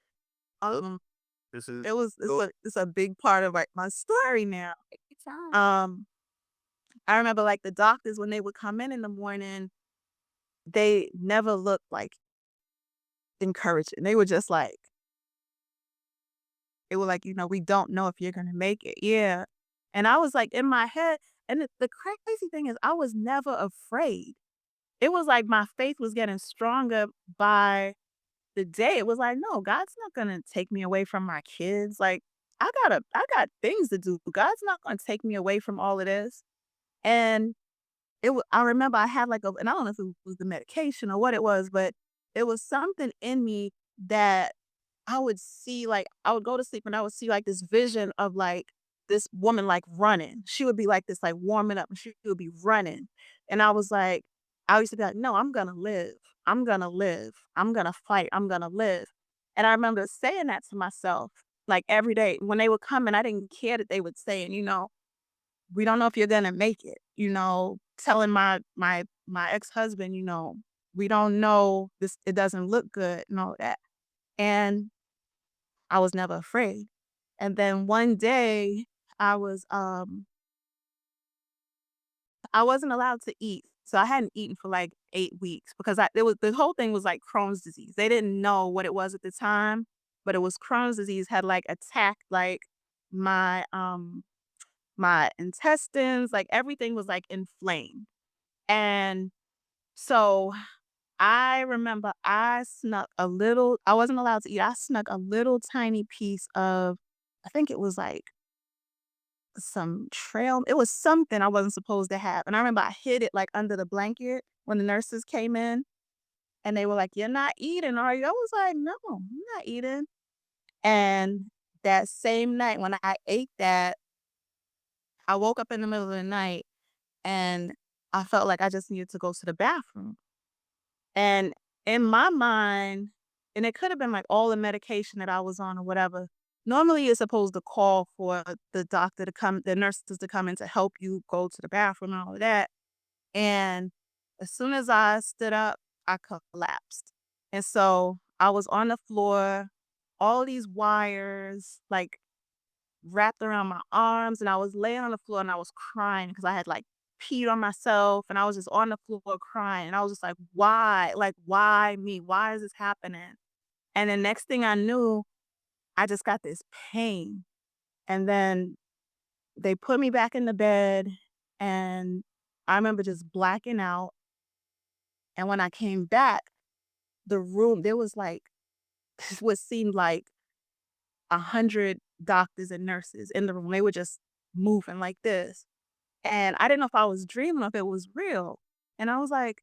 um, This is it's a big part of like my story now. It's time. I remember like the doctors when they would come in the morning, they never looked like encouraging. They were just like, we don't know if you're gonna make it. Yeah. And I was like in my head, and the crazy thing is I was never afraid. It was like my faith was getting stronger by the day. It was like, no, God's not gonna take me away from my kids. Like I got things to do. God's not gonna take me away from all of this. And I remember I had like and I don't know if it was the medication or what it was, but it was something in me that I would go to sleep and I would see like this vision of like this woman like running. She would be like this, like warming up and she would be running. And I used to be like, no, I'm gonna live. I'm gonna live. I'm gonna fight. I'm gonna live. And I remember saying that to myself like every day. When they would come and I didn't care that they would say, and we don't know if you're gonna make it, telling my ex-husband, we don't know this, it doesn't look good and all that. And I was never afraid. And then one day I was I wasn't allowed to eat. So I hadn't eaten for like 8 weeks because the whole thing was like Crohn's disease. They didn't know what it was at the time, but it was Crohn's disease had like attacked like my my intestines, like everything was like inflamed. And so I remember I wasn't allowed to eat. I snuck a little tiny piece of, I think it was like some trail. It was something I wasn't supposed to have. And I remember I hid it like under the blanket when the nurses came in and they were like, "You're not eating, are you?" I was like, "No, I'm not eating." And that same night when I ate that, I woke up in the middle of the night and I felt like I just needed to go to the bathroom. And in my mind, and it could have been like all the medication that I was on or whatever. Normally, you're supposed to call for the nurses to come in to help you go to the bathroom and all of that. And as soon as I stood up, I collapsed. And so I was on the floor, all these wires like wrapped around my arms, and I was laying on the floor and I was crying because I had like peed on myself and I was just on the floor crying. And I was just like, why? Like, why me? Why is this happening? And the next thing I knew, I just got this pain. And then they put me back in the bed and I remember just blacking out. And when I came back, the room, there was like what seemed like 100 doctors and nurses in the room. They were just moving like this. And I didn't know if I was dreaming or if it was real. And I was like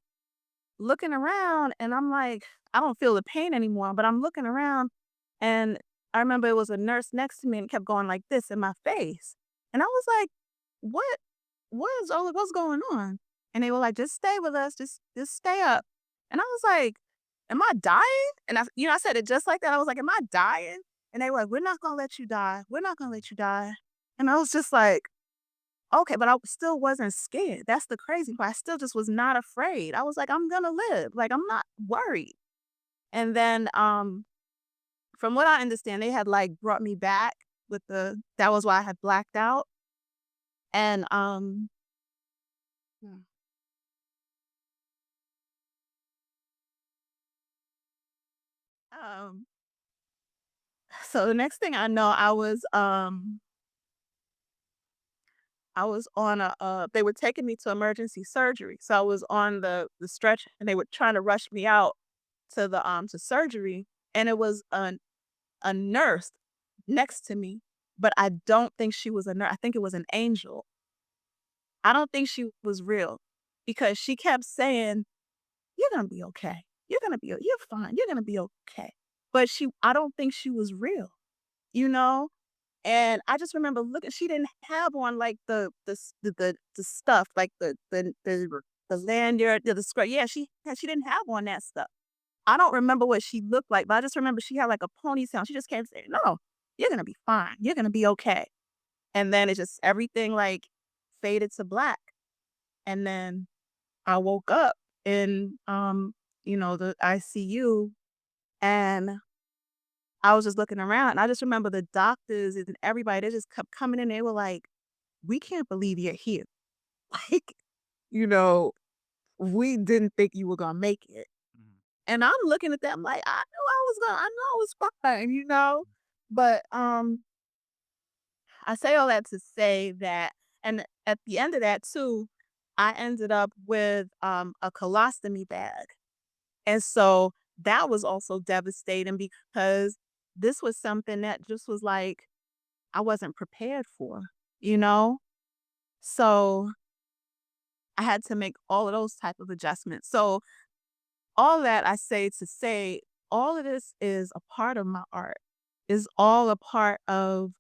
looking around and I'm like, I don't feel the pain anymore, but I'm looking around and I remember it was a nurse next to me and kept going like this in my face. And I was like, what what's going on? And they were like, just stay with us, just stay up. And I was like, am I dying? And I said it just like that. I was like, am I dying? And they were like, we're not gonna let you die. We're not gonna let you die. And I was just like, okay, but I still wasn't scared. That's the crazy part. I still just was not afraid. I was like, I'm gonna live. Like I'm not worried. And then from what I understand, they had like brought me back with the that was why I had blacked out. And Mm. um so the next thing I know, I was on a they were taking me to emergency surgery. So I was on the stretch and they were trying to rush me out to surgery, and it was a nurse next to me, but I don't think she was a nurse. I think it was an angel. I don't think she was real because she kept saying, "You're gonna be okay. You're fine. You're gonna be okay." But I don't think she was real, you know? And I just remember looking, she didn't have on like the stuff, like the lanyard, the skirt. Yeah, she didn't have on that stuff. I don't remember what she looked like, but I just remember she had like a ponytail. She just kept saying, "No, you're gonna be fine. You're gonna be okay." And then it just everything like faded to black. And then I woke up in the ICU, and I was just looking around, and I just remember the doctors and everybody, they just kept coming in. They were like, "We can't believe you're here." Like, you know, "We didn't think you were gonna make it." Mhm. And I'm looking at them like, I know I was fine. But I say all that to say that, and at the end of that too, I ended up with a colostomy bag. And so that was also devastating because this was something that just was like I wasn't prepared for, you know? So I had to make all of those type of adjustments. So all that I say to say all of this is a part of my art. Is all a part of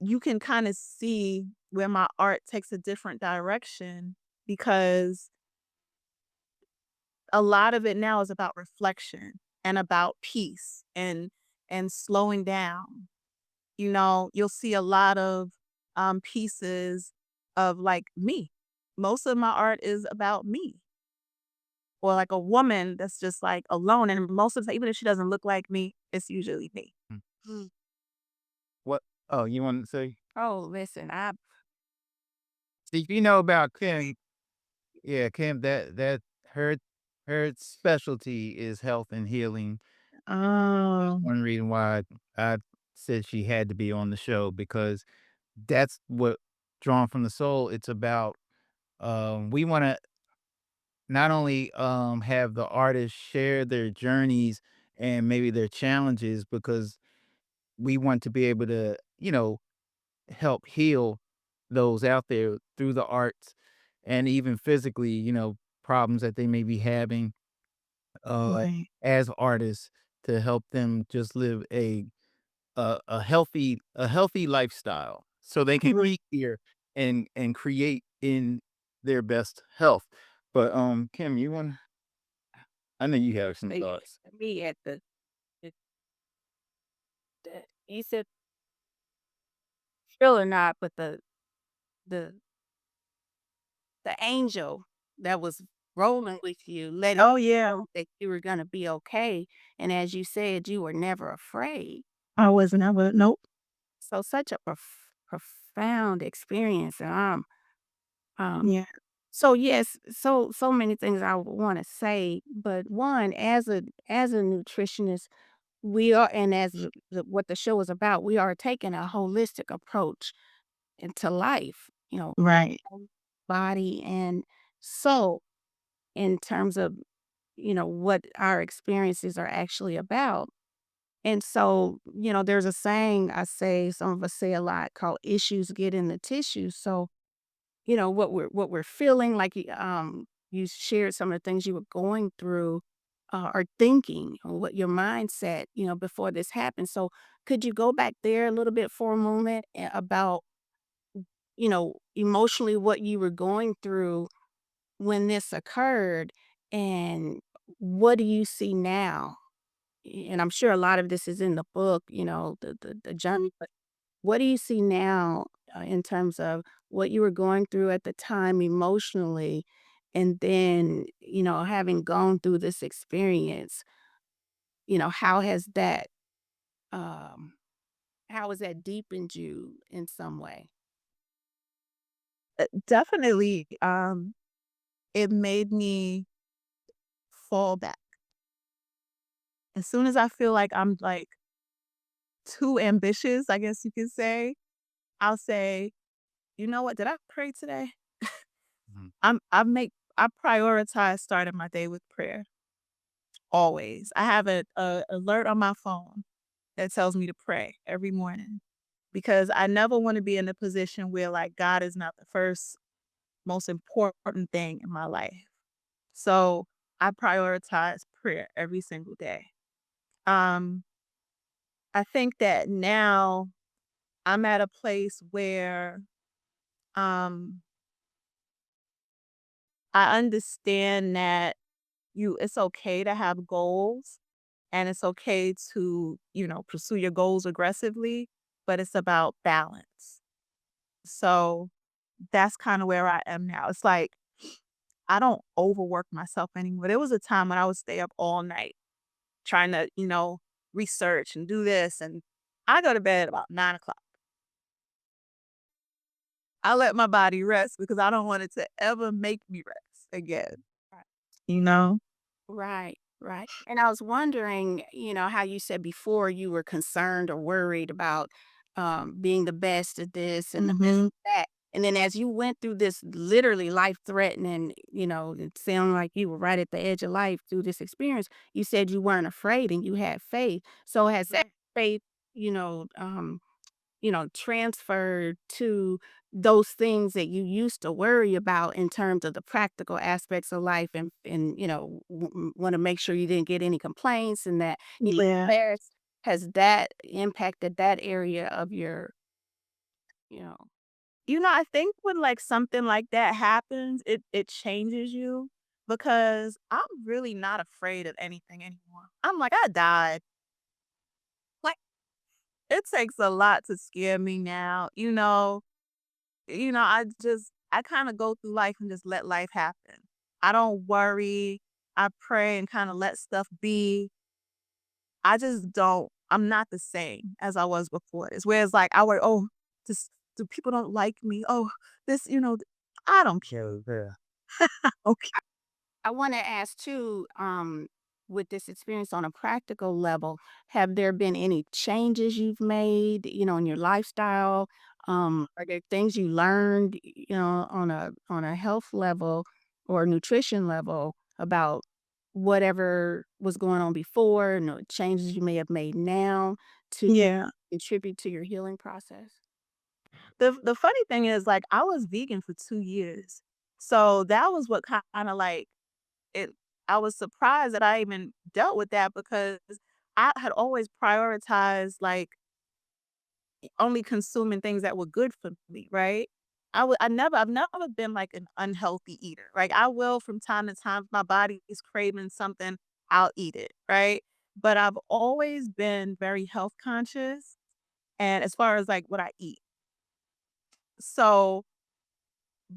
you can kind of see where my art takes a different direction because a lot of it now is about reflection and about peace and slowing down. You'll see a lot of pieces of like me. Most of my art is about me or like a woman that's just like alone. And most of the time, even if she doesn't look like me, it's usually me. Mm. Mm. What oh, you wanted to say? Oh, listen, I See, you know about Kim. Yeah, Kim, that her her specialty is health and healing. Oh, One reason why I said she had to be on the show because that's what Drawn from the Soul, it's about. We wanna not only, have the artists share their journeys and maybe their challenges because we want to be able to, help heal those out there through the arts and even physically, problems that they may be having, uh, right. as artists to help them just live a healthy lifestyle so they can Right. be here and create in their best health. But, Kim, I know you have some say thoughts. me at the you said real or not, but the the angel that was rolling with you, letting Oh you yeah. know that you were gonna be okay. And as you said, you were never afraid. I was never. Nope. So such a profound experience. And um, Yeah. so yes, so many things I want to say, but one, as a nutritionist, we are, and as what the show is about, we are taking a holistic approach into life. Right. Body and soul in terms of what our experiences are actually about. And so, there's a saying I say, some of us say a lot, called issues get in the tissue. So, what we're feeling like, you shared some of the things you were going through, or thinking, or what your mindset, before this happened. So could you go back there a little bit for a moment, about, emotionally what you were going through when this occurred, and what do you see now? And I'm sure a lot of this is in the book, the journey, but what do you see now, in terms of what you were going through at the time emotionally? And then, having gone through this experience, how has that, um, How has that deepened you in some way? Definitely, it made me fall back. As soon as I feel like I'm, like, too ambitious, I guess you could say, I'll say, "You know what? Did I pray today?" Mhm. I prioritize starting my day with prayer, always. I have a alert on my phone that tells me to pray every morning because I never wanna be in a position where, like, God is not the first most important thing in my life. So, I prioritize prayer every single day. Um, I think that now I'm at a place where, um, I understand that it's okay to have goals and it's okay to, pursue your goals aggressively, but it's about balance. So that's kind of where I am now. It's like I don't overwork myself anymore. There was a time when I would stay up all night trying to, research and do this. And I go to bed about 9 o'clock. I let my body rest because I don't want it to ever make me rest again, Right. you know? Right, right. And I was wondering, how you said before you were concerned or worried about being the best at this and the best Hmm. at that. And then as you went through this literally life threatening, it sounded like you were right at the edge of life through this experience. You said you weren't afraid and you had faith. So has that Right. faith, you know, um, transferred to those things that you used to worry about in terms of the practical aspects of life and want to make sure you didn't get any complaints and that Yeah. embarrassed. Has that impacted that area of your, you know, I think when like something like that happens, it changes you because I'm really not afraid of anything anymore. I'm like, I died. Like it takes a lot to scare me now. I kind of go through life and just let life happen. I don't worry. I pray and kind of let stuff be. I just don't I'm not the same as I was before this. Whereas like I worry, oh, this do people don't like me? Oh, this, I don't care. Yeah. Okay. I want to ask too, with this experience on a practical level, have there been any changes you've made, in your lifestyle? Are there things you learned, on a health level or nutrition level about whatever was going on before and the changes you may have made now to Yeah. contribute to your healing process? The funny thing is like I was vegan for 2 years. So that was what kind of like it I was surprised that I even dealt with that because I had always prioritized like only consuming things that were good for me, right? I've never been like an unhealthy eater. Like I will from time to time, if my body is craving something, I'll eat it, right? But I've always been very health conscious and as far as like what I eat. So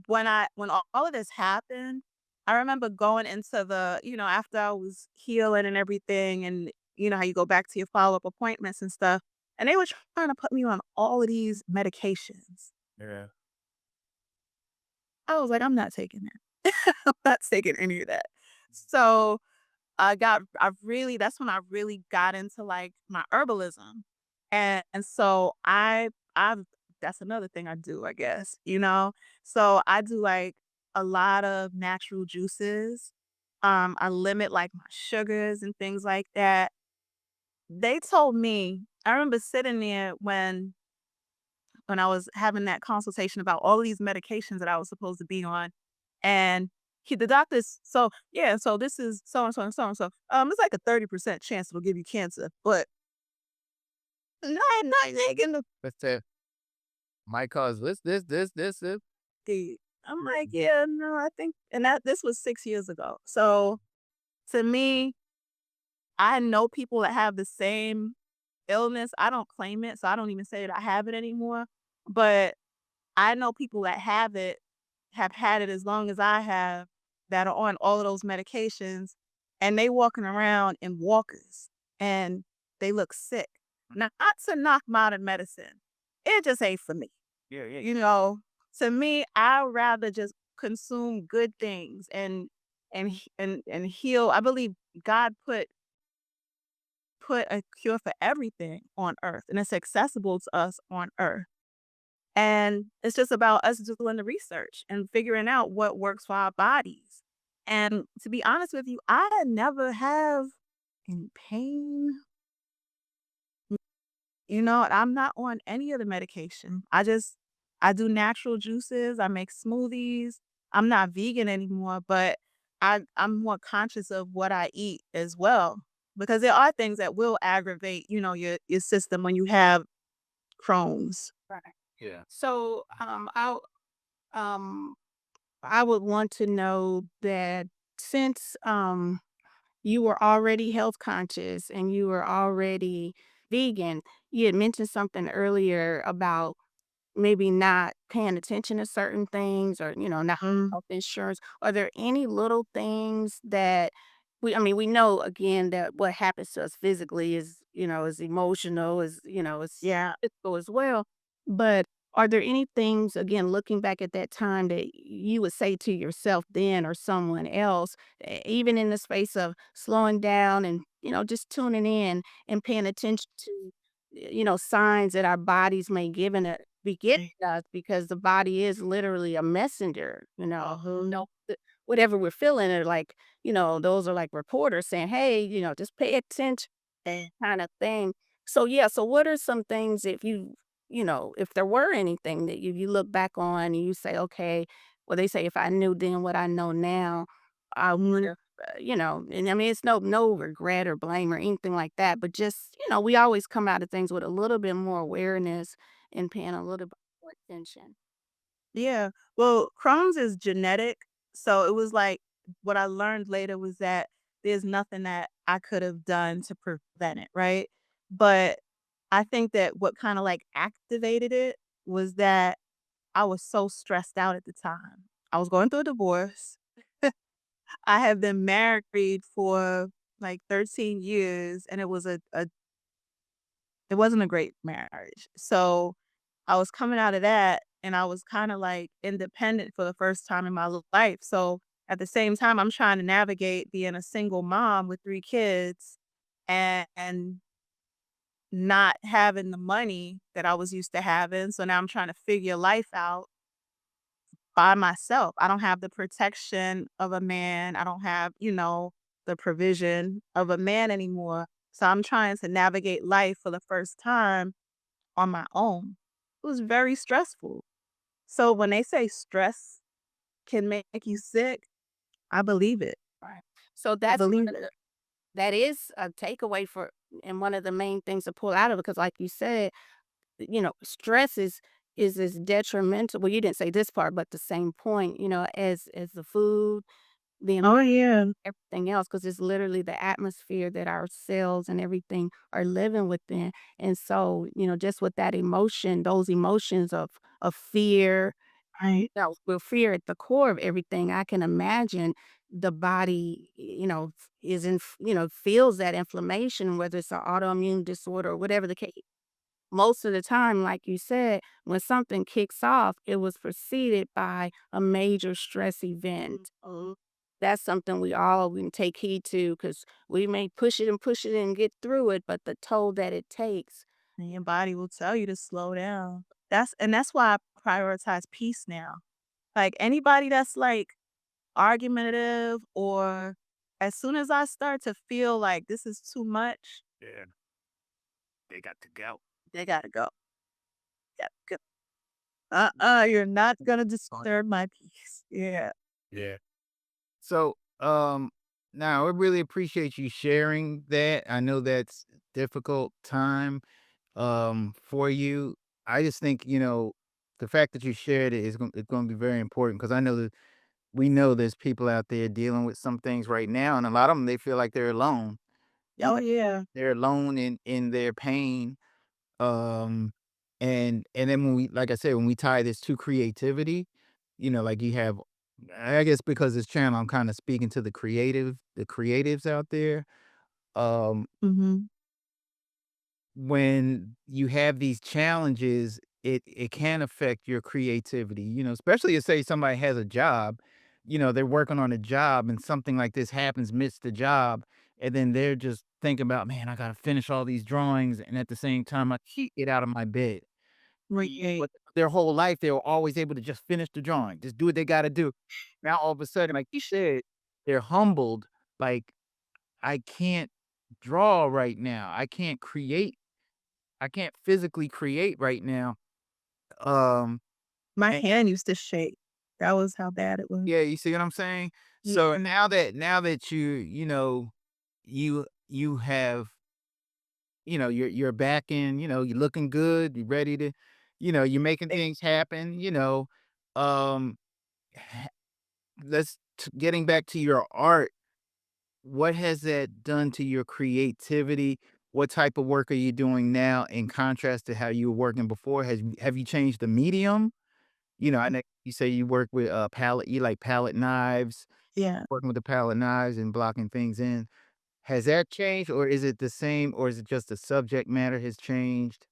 when all of this happened, I remember going into after I was healing and everything, and you know how you go back to your follow-up appointments and stuff, and they were trying to put me on all of these medications. Yeah. I was like, "I'm not taking that. I'm not taking any of that." So, I really that's when I really got into, like, my herbalism, and so I've that's another thing I do, I guess, you know? So, I do, like, a lot of natural juices. I limit, like, my sugars and things like that. They told me I remember sitting there when I was having that consultation about all of these medications that I was supposed to be on. And the doctors, so yeah, so this is so and so and so and so. It's like a 30% chance it'll give you cancer, but not taking the But say might cause this. deed. I'm like, yeah, no, I think, and this was 6 years ago. So to me, I know people that have the same illness. I don't claim it, so I don't even say that I have it anymore. But I know people that have had it as long as I have, that are on all of those medications, and they walking around in walkers, and they look sick. Not to knock modern medicine. It just ain't for me. Yeah, yeah. You know, to me, I'd rather just consume good things and heal. I believe God put a cure for everything on earth and it's accessible to us on earth. And it's just about us doing the research and figuring out what works for our bodies. And to be honest with you, I never have in pain. You know, I'm not on any of the medication. I do natural juices, I make smoothies. I'm not vegan anymore, but I'm more conscious of what I eat as well. Because there are things that will aggravate, your system when you have Crohn's. Right. Yeah. So, um, I would want to know that since you were already health conscious and you were already vegan, you had mentioned something earlier about maybe not paying attention to certain things or, not Mm, health insurance. Are there any little things that I mean, we know again that what happens to us physically is emotional, is yeah. physical as well. But are there any things, again, looking back at that time that you would say to yourself then or someone else, even in the space of slowing down and, just tuning in and paying attention to, signs that our bodies may be giving us because the body is literally a messenger, Uh-huh. whatever we're feeling are like, those are like reporters saying, hey, just pay attention kind of thing. So yeah, so what are some things if there were anything that you look back on and you say, okay, well they say if I knew then what I know now, I would Mhm. have, and I mean it's no regret or blame or anything like that, but just we always come out of things with a little bit more awareness and paying a little bit more attention. Yeah. Well, Crohn's is genetic. So it was like what I learned later was that there's nothing that I could have done to prevent it, right? But I think that what kind of like activated it was that I was so stressed out at the time. I was going through a divorce. I had been married for like 13 years and it wasn't a great marriage. So I was coming out of that and I was kind of like independent for the first time in my life. So at the same time, I'm trying to navigate being a single mom with 3 kids and not having the money that I was used to having. So now I'm trying to figure life out by myself. I don't have the protection of a man. I don't have, the provision of a man anymore. So I'm trying to navigate life for the first time on my own. It was very stressful. So when they say stress can make you sick, I believe it. Right. So I that's believe one of it. that is a takeaway for and one of the main things to pull out of it because like you said, stress is as detrimental. Well, you didn't say this part, but the same point, as the food, the Oh yeah. everything else, because it's literally the atmosphere that our cells and everything are living within. And so, just with that emotion, those emotions of fear, Right. with fear at the core of everything, I can imagine the body, feels that inflammation, whether it's an autoimmune disorder or whatever the case. Most of the time, like you said, when something kicks off, it was preceded by a major stress event. Mhm. That's something we can take heed to because we may push it and get through it, but the toll that it takes. And your body will tell you to slow down. That's why I prioritize peace now. Like anybody that's like argumentative or as soon as I start to feel like this is too much, Yeah. They got to go. they gotta go. Yeah. You're not gonna disturb my peace. Yeah. Yeah. So, now I really appreciate you sharing that. I know that's a difficult time, for you. I just think, the fact that you shared it is it's going to be very important because I know that we know there's people out there dealing with some things right now, and a lot of them they feel like they're alone. Oh Like yeah. they're alone in their pain. Um, and then when we like I said, when we tie this to creativity, like you have I guess because this channel, I'm kinda speaking to the creatives out there. Um, Mhm. when you have these challenges, it can affect your creativity, especially if say somebody has a job, they're working on a job and something like this happens midst the job, and then they're just thinking about, man, I gotta finish all these drawings, and at the same time, I can't get out of my bed. Right. But their whole life, they were always able to just finish the drawing, just do what they gotta do. Now all of a sudden, like you said, they're humbled, like, I can't draw right now. I can't physically create right now. Um, My and hand used to shake. That was how bad it was. yeah, you see what I'm saying? So Yeah. now that you have, you're back in, you're looking good, you're ready to, you're making Ex things happen, um getting back to your art, what has that done to your creativity? What type of work are you doing now in contrast to how you were working before? Have you changed the medium? I know you say you work with palette, you like palette knives, Yeah. working with the palette knives and blocking things in. Has that changed, or is it the same, or is it just the subject matter has changed?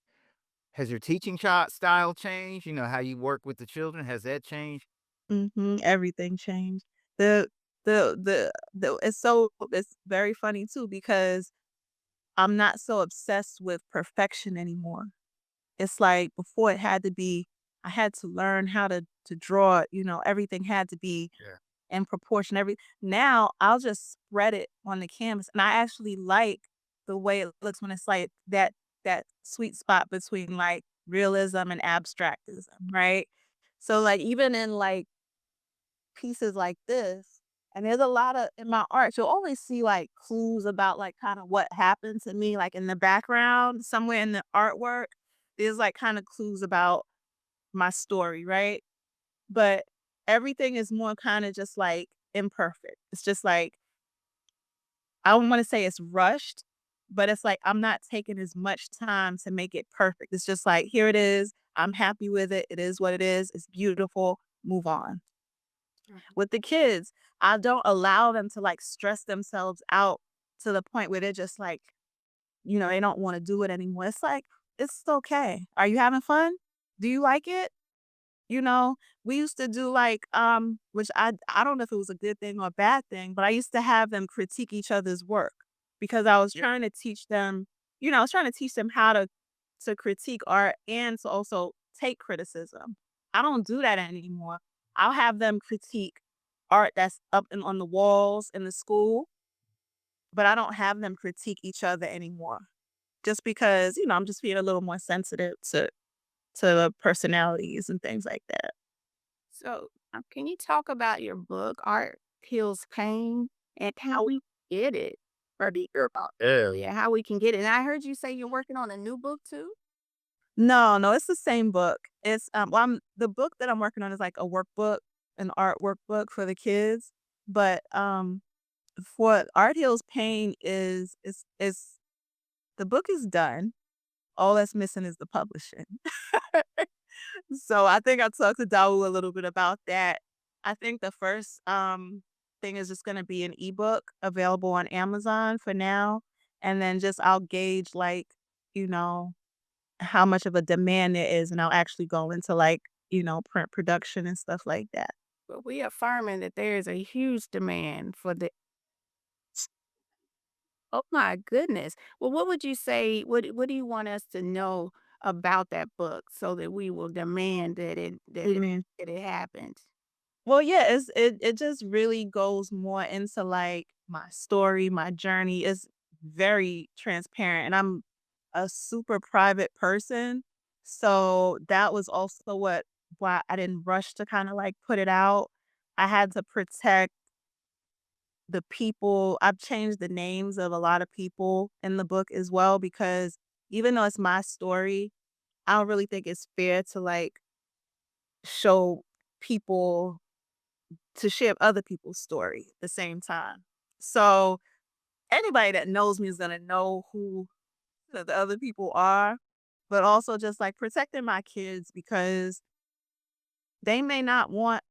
Has your teaching style changed? How you work with the children, has that changed? Mhm, everything changed. The it's very funny too because I'm not so obsessed with perfection anymore. It's like before it had to be I had to learn how to draw, everything had to be Yeah. in proportion. Now I'll just spread it on the canvas and I actually like the way it looks when it's like that sweet spot between like realism and abstractism, right? So like even in like pieces like this, and there's a lot of in my art, you'll always see like clues about like kind of what happened to me, like in the background, somewhere in the artwork. There's like kind of clues about my story, right? But everything is more kind of just like imperfect. It's just like I don't want to say it's rushed, but it's like I'm not taking as much time to make it perfect. It's just like here it is. I'm happy with it. It is what it is. It's beautiful. Move on. Mhm. With the kids, I don't allow them to, like, stress themselves out to the point where they're just like, they don't wanna do it anymore. It's like, "It's okay. Are you having fun? Do you like it?" You know? We used to do, like, which I don't know if it was a good thing or a bad thing, but I used to have them critique each other's work because I was trying to teach them I was trying to teach them how to critique art and to also take criticism. I don't do that anymore. I'll have them critique art that's up and on the walls in the school, but I don't have them critique each other anymore. Just because, I'm just being a little more sensitive to the personalities and things like that. So, can you talk about your book, Art Heals Pain, and how we get it? Or the about earlier, how we can get it. And I heard you say you're working on a new book too? No, no, it's the same book. The book that I'm working on is like a workbook, an art workbook for the kids. But for Art Heals Pain is the book is done. All that's missing is the publishing. So I think I talked to Dawu a little bit about that. I think the first thing is just gonna be an ebook available on Amazon for now. And then just I'll gauge like, you know, how much of a demand there is, and I'll actually go into like, print production and stuff like that. But we affirming that there is a huge demand for the oh my goodness. Well, what would you say what do you want us to know about that book so that we will demand Amen. that it happens? Well, yeah, it just really goes more into like my story, my journey. Is very transparent, and I'm a super private person, so that was also why I didn't rush to kind of like put it out. I had to protect the people. I've changed the names of a lot of people in the book as well because even though it's my story, I don't really think it's fair to like show people to share other people's story at the same time. So anybody that knows me is gonna know who the other people are, but also just like protecting my kids because they may not want,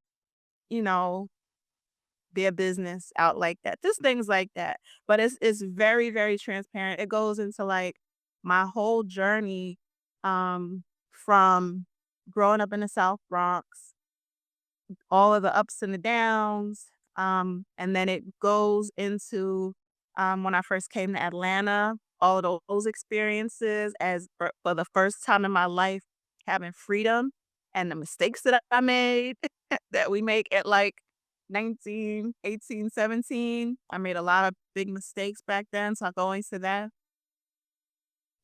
you know, their business out like that. Just things like that. But it's very, very transparent. It goes into like my whole journey, from growing up in the South Bronx, all of the ups and the downs. And then it goes into when I first came to Atlanta, all of those experiences as for the first time in my life, having freedom and the mistakes that I made that we make at like 19, 18, 17. I made a lot of big mistakes back then. So I go into that.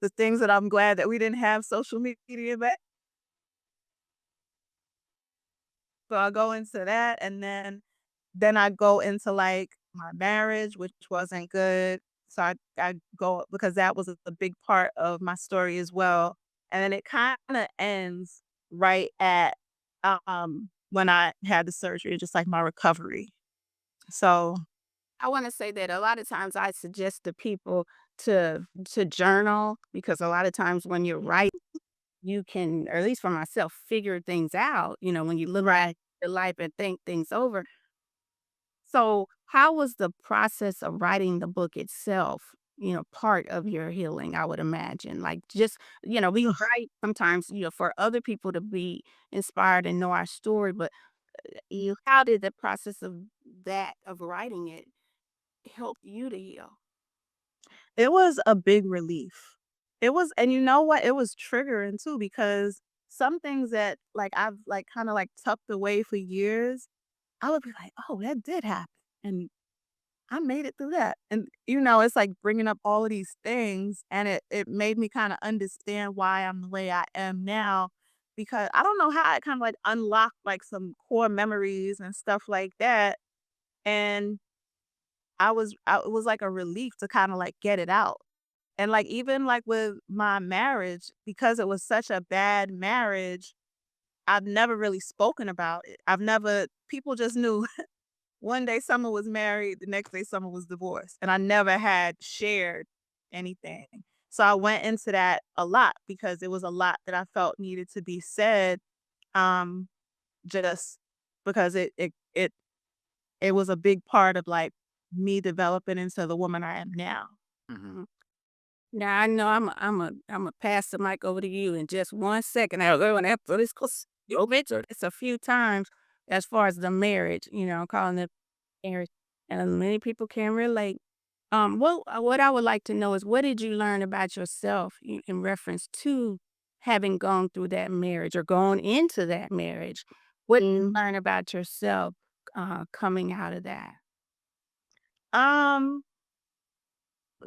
The things that I'm glad that we didn't have social media back. So I go into that, and then I go into, like, my marriage, which wasn't good. So I go because that was a big part of my story as well, and then it kinda ends right at, when I had the surgery, just like my recovery. So I want to say that a lot of times I suggest to people to journal because a lot of times when you're right, you can, or at least for myself, figure things out. When you look at right. your life and think things over. So, how was the process of writing the book itself? Part of your healing, I would imagine. Like, just we write sometimes, for other people to be inspired and know our story. But how did the process of writing it help you to heal? It was a big relief. It was, and you know what? It was triggering too because some things that, like, I've, like, kinda, like, tucked away for years, I would be like, "Oh, that did happen, and I made it through that." And, it's like bringing up all of these things, and it made me kinda understand why I'm the way I am now, because I don't know how it kinda, like, unlocked, like, some core memories and stuff like that, and it was like a relief to kinda, like, get it out. And, like, even, like, with my marriage, because it was such a bad marriage, I've never really spoken about it. I've never people just knew one day Summer was married, the next day Summer was divorced, and I never had shared anything. So I went into that a lot because it was a lot that I felt needed to be said, um, just because it was a big part of, like, me developing into the woman I am now. Mhm. Now I know I'm a pass the mic over to you in just 1 second. I was going after this because you mentioned it's a few times as far as the marriage. Calling it marriage, and many people can relate. What I would like to know is what did you learn about yourself in reference to having gone through that marriage or gone into that marriage? What did you learn about yourself coming out of that? Um,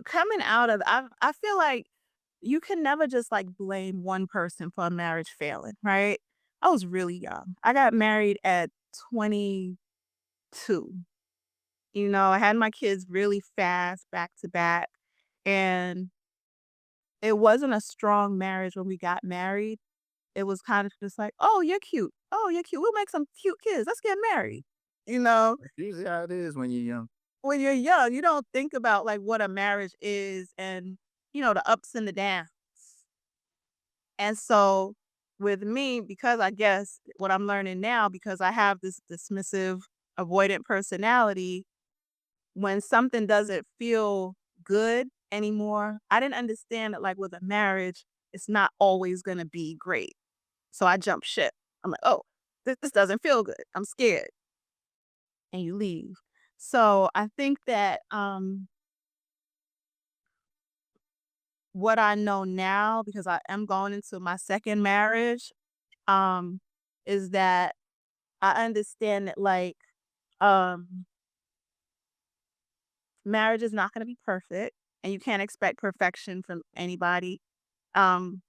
Coming out of I feel like you can never just, like, blame one person for a marriage failing, right? I was really young. I got married at 22. I had my kids really fast back to back, and it wasn't a strong marriage when we got married. It was kind of just like, "Oh, you're cute. Oh, you're cute. We'll make some cute kids. Let's get married." You know? That's usually how it is when you're young. When you're young, you don't think about, like, what a marriage is and, the ups and the downs. And so with me, because I guess what I'm learning now, because I have this dismissive, avoidant personality, when something doesn't feel good anymore, I didn't understand that, like, with a marriage, it's not always going to be great. So I jump ship. I'm like, oh, this doesn't feel good. I'm scared. And you leave. So I think that what I know now, because I am going into my second marriage, um, is that I understand that, like, um, marriage is not gonna be perfect, and you can't expect perfection from anybody. Um,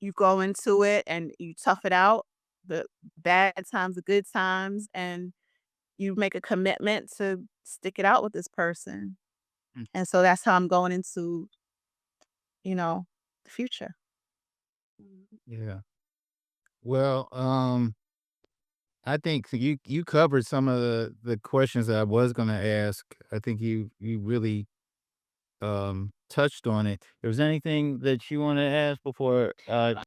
you go into it and you tough it out, the bad times, the good times, and you make a commitment to stick it out with this person. Mm. And so that's how I'm going into, the future. Yeah. Well, I think you covered some of the questions that I was gonna ask. I think you really touched on it. There was anything that you want to ask before yeah.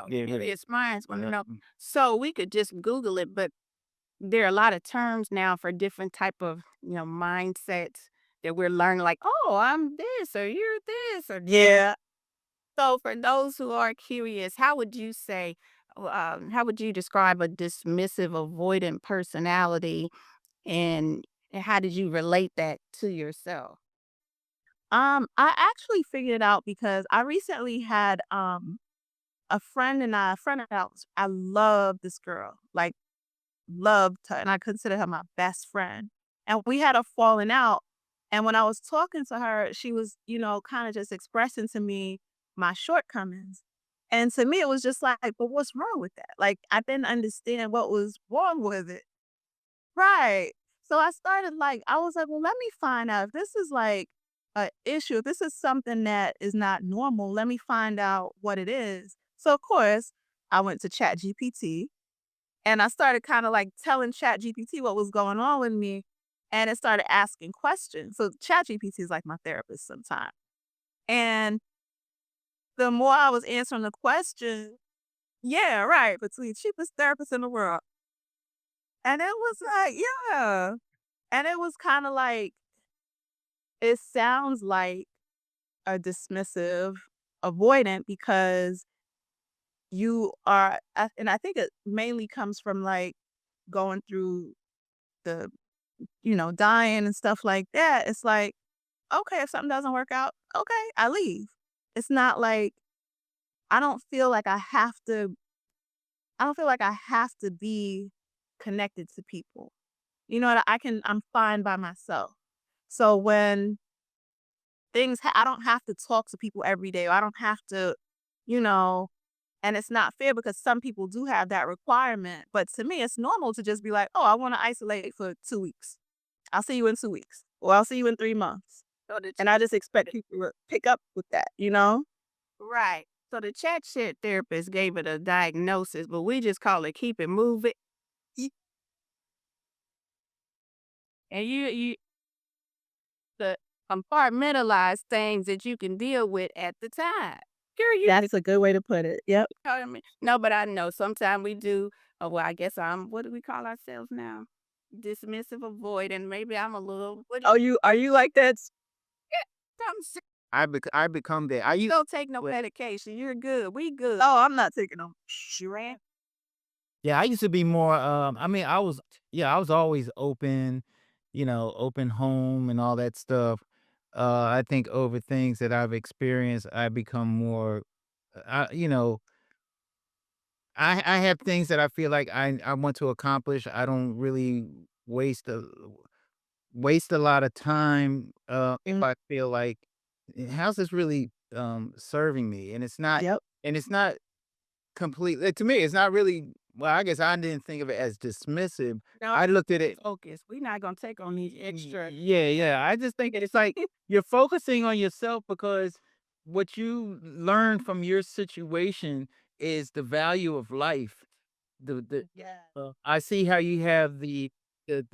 It's mine. Want to know. Mm. So we could just Google it, but there are a lot of terms now for different type of mindsets that we're learning. Like, oh, I'm this, or you're this, or Yeah. So for those who are curious, how would you say, how would you describe a dismissive, avoidant personality, and how did you relate that to yourself? I actually figured it out because I recently had a friend of ours. I love this girl, like loved her, and I consider her my best friend. And we had a falling out. And when I was talking to her, she was, kind of just expressing to me my shortcomings. And to me, it was just like, but what's wrong with that? Like, I didn't understand what was wrong with it. Right. So I started I was like, well, let me find out if this is like a issue, if this is something that is not normal, let me find out what it is. So of course, I went to Chat GPT and I started kind of like telling Chat GPT what was going on with me. And it started asking questions. So Chat GPT is like my therapist sometimes. And the more I was answering the question, yeah, right, between cheapest therapist in the world. And it was like, yeah. And it was kind of like, it sounds like a dismissive, avoidant because and I think it mainly comes from like going through the, dying and stuff like that. It's like, okay, if something doesn't work out, okay, I leave. It's not like, I don't feel like I don't feel like I have to be connected to people. You know what? I'm fine by myself. So when I don't have to talk to people every day. Or I don't have to, you know, and it's not fair because some people do have that requirement. But to me, it's normal to just be like, oh, I want to isolate for 2 weeks. I'll see you in 2 weeks, or I'll see you in 3 months. So the And I just expect people to pick up with that, you know? right. So the chat shit therapist gave it a diagnosis, but we just call it keep it moving. Ye- And you the compartmentalize things that you can deal with at the time. Girl, you That's a good way to put it. Yep. telling me. No, but I know sometimes we do. Well, I guess what do we call ourselves now? Dismissive, avoid, and maybe I'm a little. What do Oh, are you like that? I'm sick. I become that. I used Don't take no medication. You're good. We good. Oh, I'm not taking them. You ran. Yeah, I used to be more, I mean, I was always open, open home and all that stuff. I think over things that I've experienced, I become more, I, you know, I have things that I feel like I want to accomplish. I don't really waste a waste a lot of time, if Mm, I feel like, how's this really, serving me? yep. And it's not completely to me, it's not really well, I guess I didn't think of it as dismissive. No, I looked at it focus. We're not gonna take on these extra. yeah, yeah. I just think it's like you're focusing on yourself because what you learn from your situation is the value of life. The Yeah. I see how you have the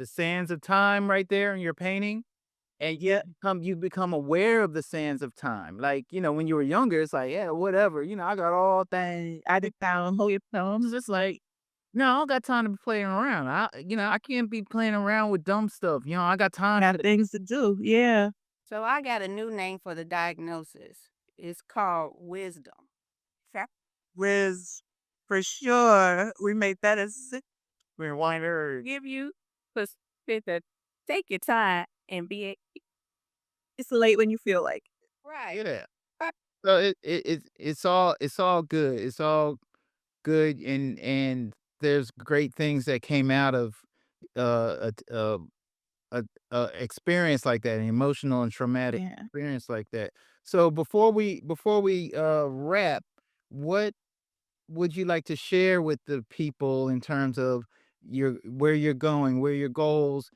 sands of time right there in your painting. And Yep. you become aware of the sands of time. Like, when you were younger, it's like, yeah, whatever, I got all things. I did found hold your It's just like, no, I don't got time to be playing around. I can't be playing around with dumb stuff. I got time got to things to do. Yeah. So I got a new name for the diagnosis. It's called wisdom. Fa- Riz, for sure. We made that as rewinder. Give you perspective. Take your time and be it's late when you feel like right. Yeah. Uh, So it's all good. It's all good and there's great things that came out of a experience like that, an emotional and traumatic yeah. experience like that. So before we wrap, what would you like to share with the people in terms of where you're going, where your goals?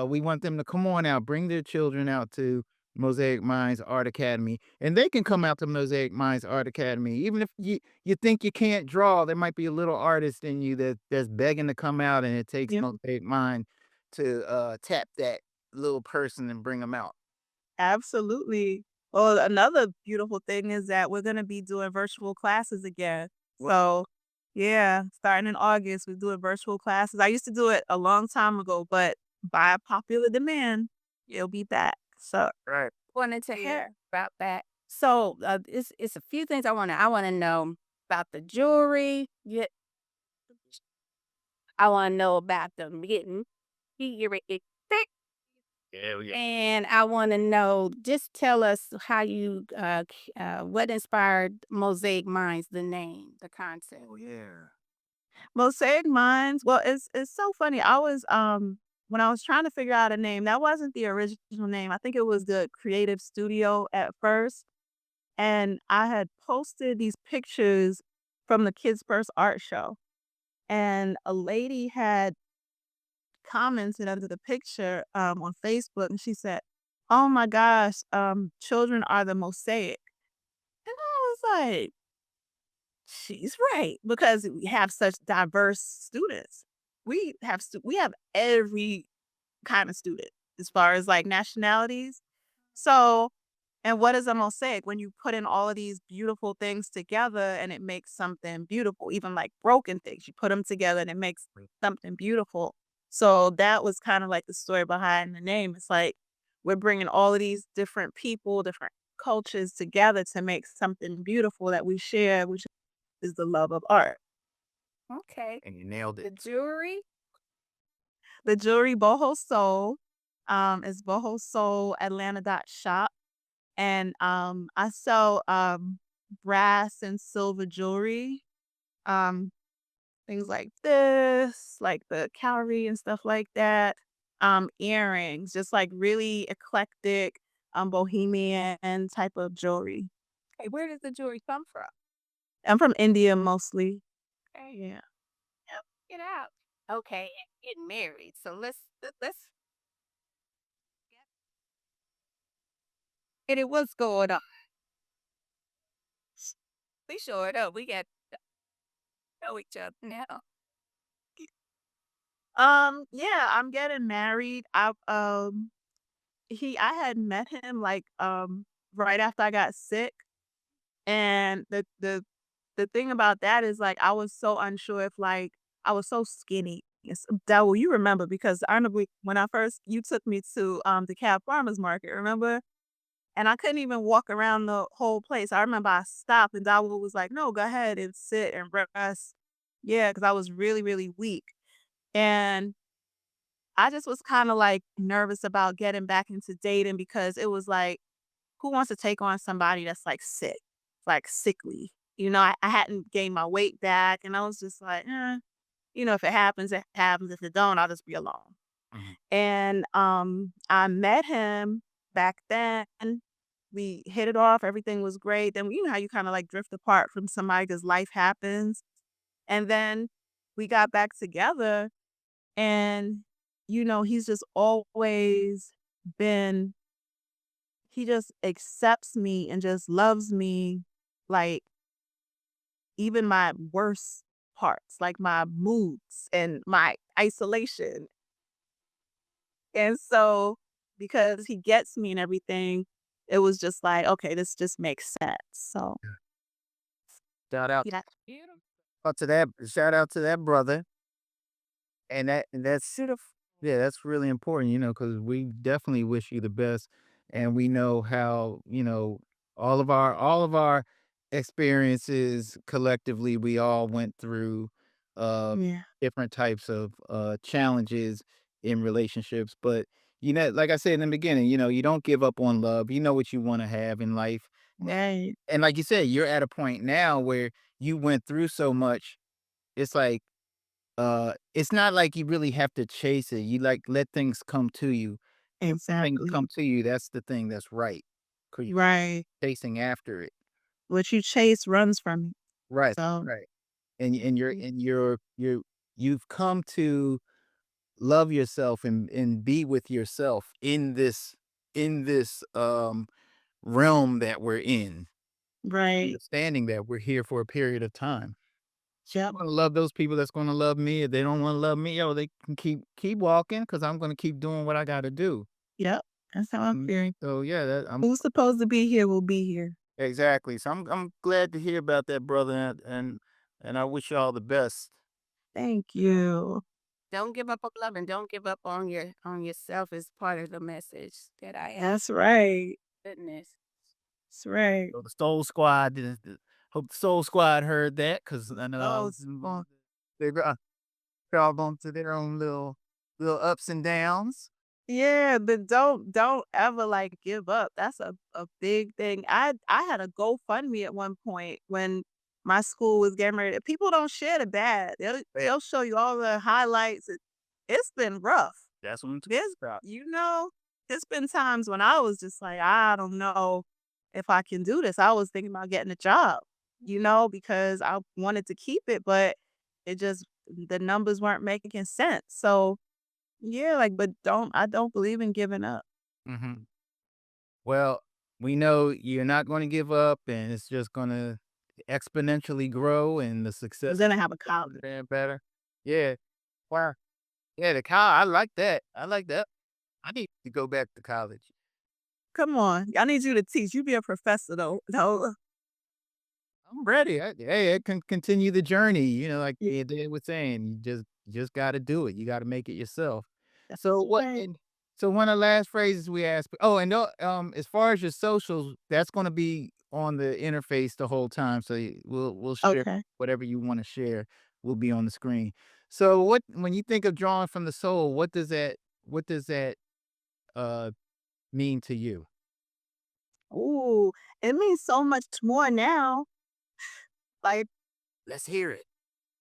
We want them to come on out, bring their children out to Mosaic Minds Art Academy, and they can come out to Mosaic Minds Art Academy. Even if you think you can't draw, there might be a little artist in you that's begging to come out, and it takes Yep. Mosaic Mind to tap that little person and bring them out. Absolutely. Well, another beautiful thing is that we're gonna be doing virtual classes again. Well, So yeah, starting in August, we're doing virtual classes. I used to do it a long time ago, but by popular demand, it'll be back. So wanted to hear yeah. about that. So, it's a few things I wanna know about the jewelry. Yeah, I wanna know about them getting figure it thick, Yeah, yeah. and I wanna know just tell us how you, what inspired Mosaic Minds, the name, the concept? Oh, yeah. Mosaic Minds, well, it's so funny. When I was trying to figure out a name, that wasn't the original name. I think it was the creative studio at first, and I had posted these pictures from the kids' first art show, and a lady had commented under the picture, on Facebook, and she said, "Oh my gosh, children are the mosaic." And I was like, "She's right," because we have such diverse students. We have every kind of student as far as, like, nationalities. So and what is a mosaic? When you put in all of these beautiful things together and it makes something beautiful, even like broken things, you put them together and it makes something beautiful. So that was kind of like the story behind the name. It's like we're bringing all of these different people, different cultures together to make something beautiful that we share, which is the love of art. Okay. And you nailed The it. jewelry? The jewelry Boho Soul is Boho Soul Atlanta dot shop. And, I sell, brass and silver jewelry, um, things like this, like the cowrie and stuff like that, earrings, just, like, really eclectic, bohemian type of jewelry. Okay, where does the jewelry come from? I'm from India mostly. Okay, Yeah. yep, get out. Okay, and getting married. So let's get it. What's going on? We sure know. We got to know each other now. Yeah, I'm getting married. I had met him, like, right after I got sick. And the thing about that is, like, I was so unsure if, like I was so skinny. Yes, that will you remember because I remember when I first you took me to, the Cab Farmers Market, remember? And I couldn't even walk around the whole place. I remember I stopped and Dawood was like, "No, go ahead and sit and rest." Yeah, because I was really, really weak. And I just was kinda, like, nervous about getting back into dating because it was like who wants to take on somebody that's, like, sick, like, sickly? I hadn't gained my weight back, and I was just like, if it happens, it happens. If it don't, I'll just be alone." Mhm. And, I met him back then. We hit it off, everything was great. Then you know how you kinda, like, drift apart from somebody because life happens, and then we got back together, and, he's just always been he just accepts me and just loves me, like, even my worst parts, like my moods and my isolation. And so, because he gets me and everything, it was just like, okay, this just makes sense. So, Shout out yeah. Beautiful. to that shout out to that brother. And that's yeah, that's really important, because we definitely wish you the best, and we know how, all of our experiences collectively, we all went through uh Yeah. different types of challenges in relationships. But like I said in the beginning, you don't give up on love. You know what you want to have in life. Right. And like you said, you're at a point now where you went through so much. It's like it's not like you really have to chase it. You, like, let things come to you. Things come Exactly. to you, that's the thing that's right. 'Cause you Right. chasing after it. What you chase runs from you. Right, So, right. And you're mm, and you've come to love yourself and be with yourself in this realm that we're in, right. understanding that we're here for a period of time. Yep. I'm gonna love those people that's gonna love me. If they don't wanna love me, they can keep walking because 'cause I'm gonna keep doing what I gotta do. Yep. That's how I'm feeling. So yeah, I'm Who's supposed to be here will be here. exactly. So I'm glad to hear about that, brother, and I wish you all the best. Thank you. Don't give up on love and don't give up on yourself is part of the message that I have. That's right. Goodness. That's right. So the Soul Squad, hope the Soul Squad heard that because I know Oh, they all going to their own little ups and downs. yeah, but don't ever, like, give up. That's a big thing. I had a GoFundMe at one point when my school was getting ready people don't share the bad. They'll show you all the highlights. It's been rough. That's what I'm talking There's about. you know, there's been times when I was just like, "I don't know if I can do this." I was thinking about getting a job, because I wanted to keep it, but it just the numbers weren't making sense. So, yeah, like, but I don't believe in giving up. Mhm. Well, we know you're not gonna give up, and it's just gonna exponentially grow, and the I'm success gonna have a is college. better and better. Yeah. Wow. Yeah, the cow I like that. I like that. I need to go back to college. Come on, I need you to teach. You be a professor though. No. I'm ready. Hey, I can continue the journey, like Yeah, they was saying, you just gotta do it. You gotta make it yourself. So that's what right. and so one of the last phrases we asked oh, and as far as your socials, that's gonna be on the interface the whole time. So we'll share Okay. whatever you want to share will be on the screen. So what when you think of drawing from the soul, what does that uh mean to you? Ooh, it means so much more now. Like, Let's hear it.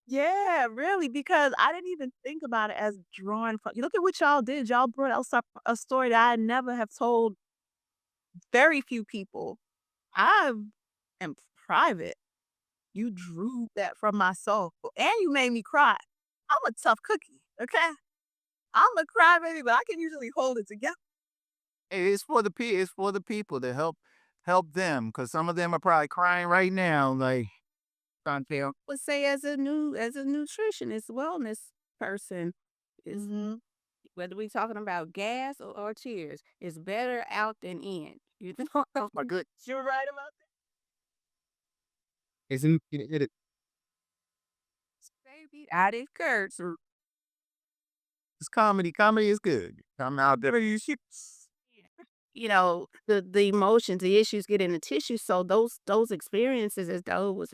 yeah, really, because I didn't even think about it as drawing from. You look at what y'all did. Y'all brought out a story that I never have told very few people. I am private. You drew that from my soul, and you made me cry. I'm a tough cookie, okay? I'm a crybaby, but I can usually hold it together. Hey, it's for the people to help them because some of them are probably crying right now, like trying to tell. Would say as a nutritionist, wellness person, is Mhm. whether we talking about gas or tears, it's better out than in. You know, My good. You're right about Isn't it? baby, out it curts. It's comedy. Comedy is good. I'm out there. The emotions, the issues get in the tissue. So those experiences, as Doe was,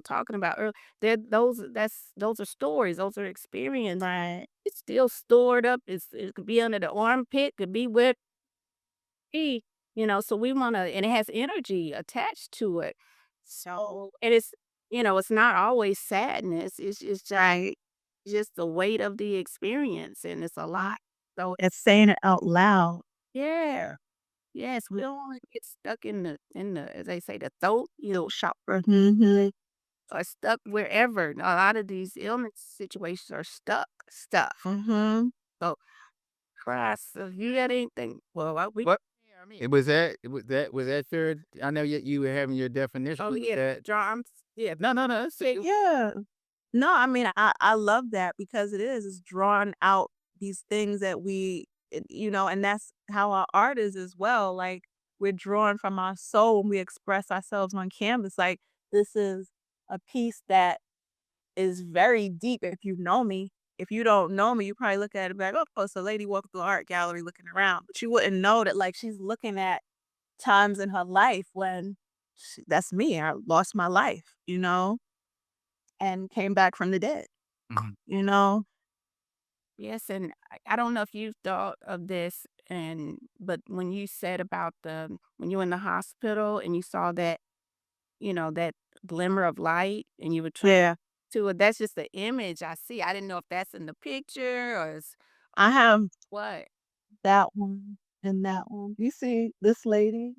talking about earlier, those are stories, those are experience. right. It's still stored up. It could be under the armpit, could be where it be, So we wanna, and it has energy attached to it. So and it's not always sadness. It's just the weight of the experience, and it's a lot. So And saying it out loud. yeah. Yes, we don't wanna get stuck in the as they say, the throat, chakra, Mhm. or stuck wherever. A lot of these illness situations are stuff. Mhm. So, Christ, if you got anything, well, we What? Yeah, I mean, was that your? I know you were having your definition. oh, Was yeah, that drums, yeah, no. Yeah. No, I mean, I love that because it's drawn out these things that and that's how our art is as well. Like, we're drawn from our soul and we express ourselves on canvas. Like, this is a piece that is very deep if you know me. If you don't know me, you probably look at it and be like, oh, it's a lady walking through an art gallery looking around. But you wouldn't know that, like, she's looking at times in her life when that's me. I lost my life, and came back from the dead, Mhm. you know? yes, and I don't know if you thought of this, but when you said about when you were in the hospital and you saw that glimmer of light and you were trying Yeah. to it, that's just the image I see. I didn't know if that's in the picture or I have what. that one and that one. You see this lady?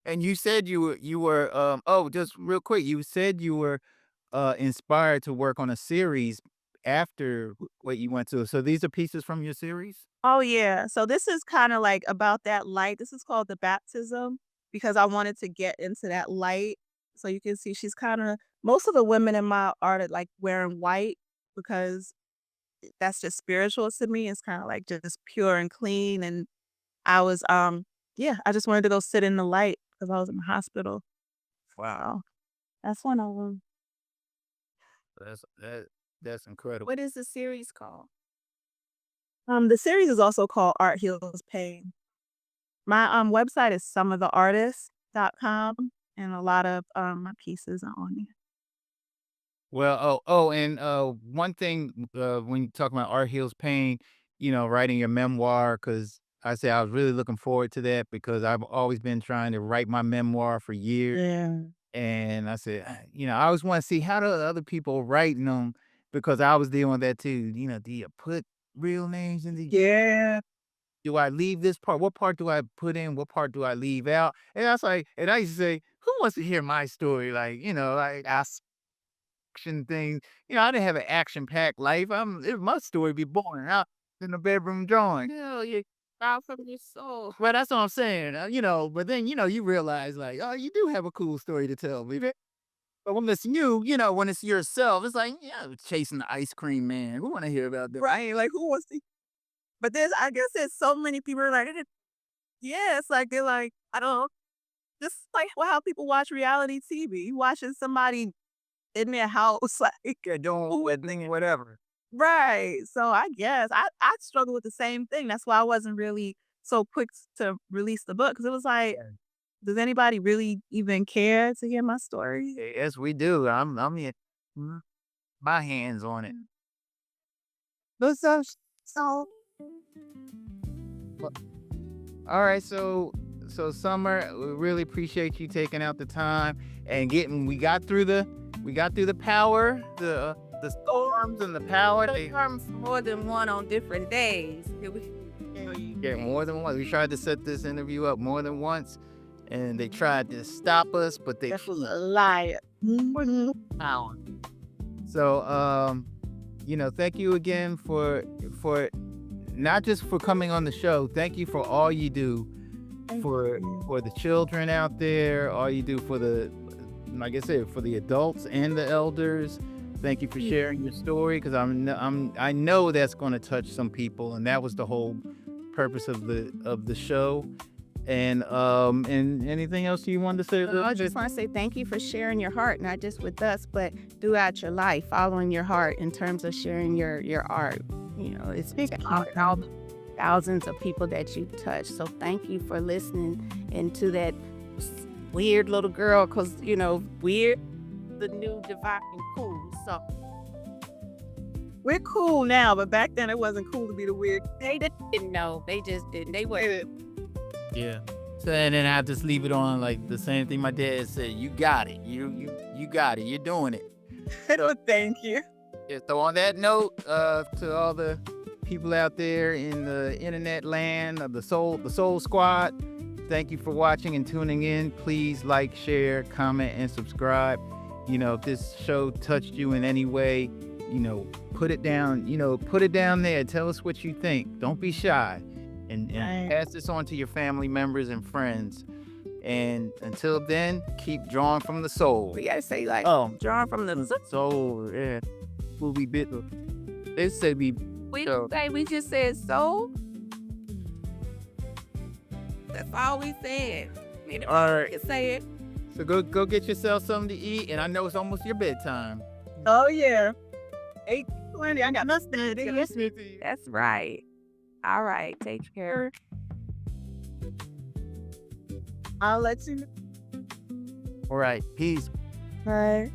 And you said you were. Just real quick, you said you were inspired to work on a series after what you went to. So these are pieces from your series. Oh, yeah. So this is kinda like about that light. This is called the baptism because I wanted to get into that light. So you can see she's kinda most of the women in my art are, like, wearing white because that's just spiritual to me. It's kinda like just pure and clean, and I was, yeah, I just wanted to go sit in the light because I was in the hospital. Wow, So, that's one of them. that's incredible. What is the series called? The series is also called Art Heals Pain. My website is someoftheartists.com, and a lot of my pieces are on there. Well, and one thing, when you talk about art heals pain, writing your memoir, because I say I was really looking forward to that because I've always been trying to write my memoir for years. Yeah. And I said, I always want to see how do other people writing them because I was dealing with that too. Do you put real names in the, Yeah. do I leave this part? What part do I put in? What part do I leave out? And I was like, and I used to say, who wants to hear my story? Like, like action things. I didn't have an action-packed life. My story be boring. Out in the bedroom drawing. Hell, you out from your soul. Well, that's what I'm saying. But then you realize like, oh, you do have a cool story to tell, baby. But when it's you, when it's yourself, it's like, yeah, chasing the ice cream man. Who want to hear about that? Right. Like who wants to but I guess there's so many people are like, yeah, it's like they're like, I don't know, just like how people watch reality TV. You watching somebody in their house, like Yeah, doing what thing, whatever. right. So I guess I struggle with the same thing. That's why I wasn't really so quick to release the book because it was like, does anybody really even care to hear my story? Yes, we do. I'm here, mm, my hands on it. But so Well, all right, so Summer, we really appreciate you taking out the time and we got through the power, the storms and the power. They Sometimes more than one on different days. get more than once. We tried to set this interview up more than once, and they tried to stop us, but they that's a liar. Mhm. power. So, thank you again for not just for coming on the show. Thank you for all you do Thank for you. for the children out there. All you do for the, like I said, for the adults and the elders. Thank you for sharing your story because I know that's going to touch some people, and that was the whole purpose of the show. And anything else you wanted to say? I just want to say thank you for sharing your heart, not just with us, but throughout your life, following your heart in terms of sharing your art. It's thousands of people that you touch. So thank you for listening into that weird little girl, because weird, the new divine cool. So We're cool now, but back then it wasn't cool to be the weird. they didn't know. They just didn't. They were. Yeah. So and then I just leave it on like the same thing my dad said. You got it. You got it. You're doing it. Thank you. Yeah, so on that note, to all the people out there in the internet land of the Soul Squad, thank you for watching and tuning in. Please like, share, comment, and subscribe. If this show touched you in any way, put it down. Put it down there. Tell us what you think. Don't be shy, and Right. pass this on to your family members and friends. And until then, keep drawing from the soul. We gotta say like, Oh, drawn from the. soul, yeah. Will be bit. They say we. We So- say we just said so. That's all we said. All right. You say it. So go get yourself something to eat, and I know it's almost your bedtime. Oh yeah. 8:20. I got nothing to do. That's right. All right. Take care. I'll let you know. All right, peace. Bye.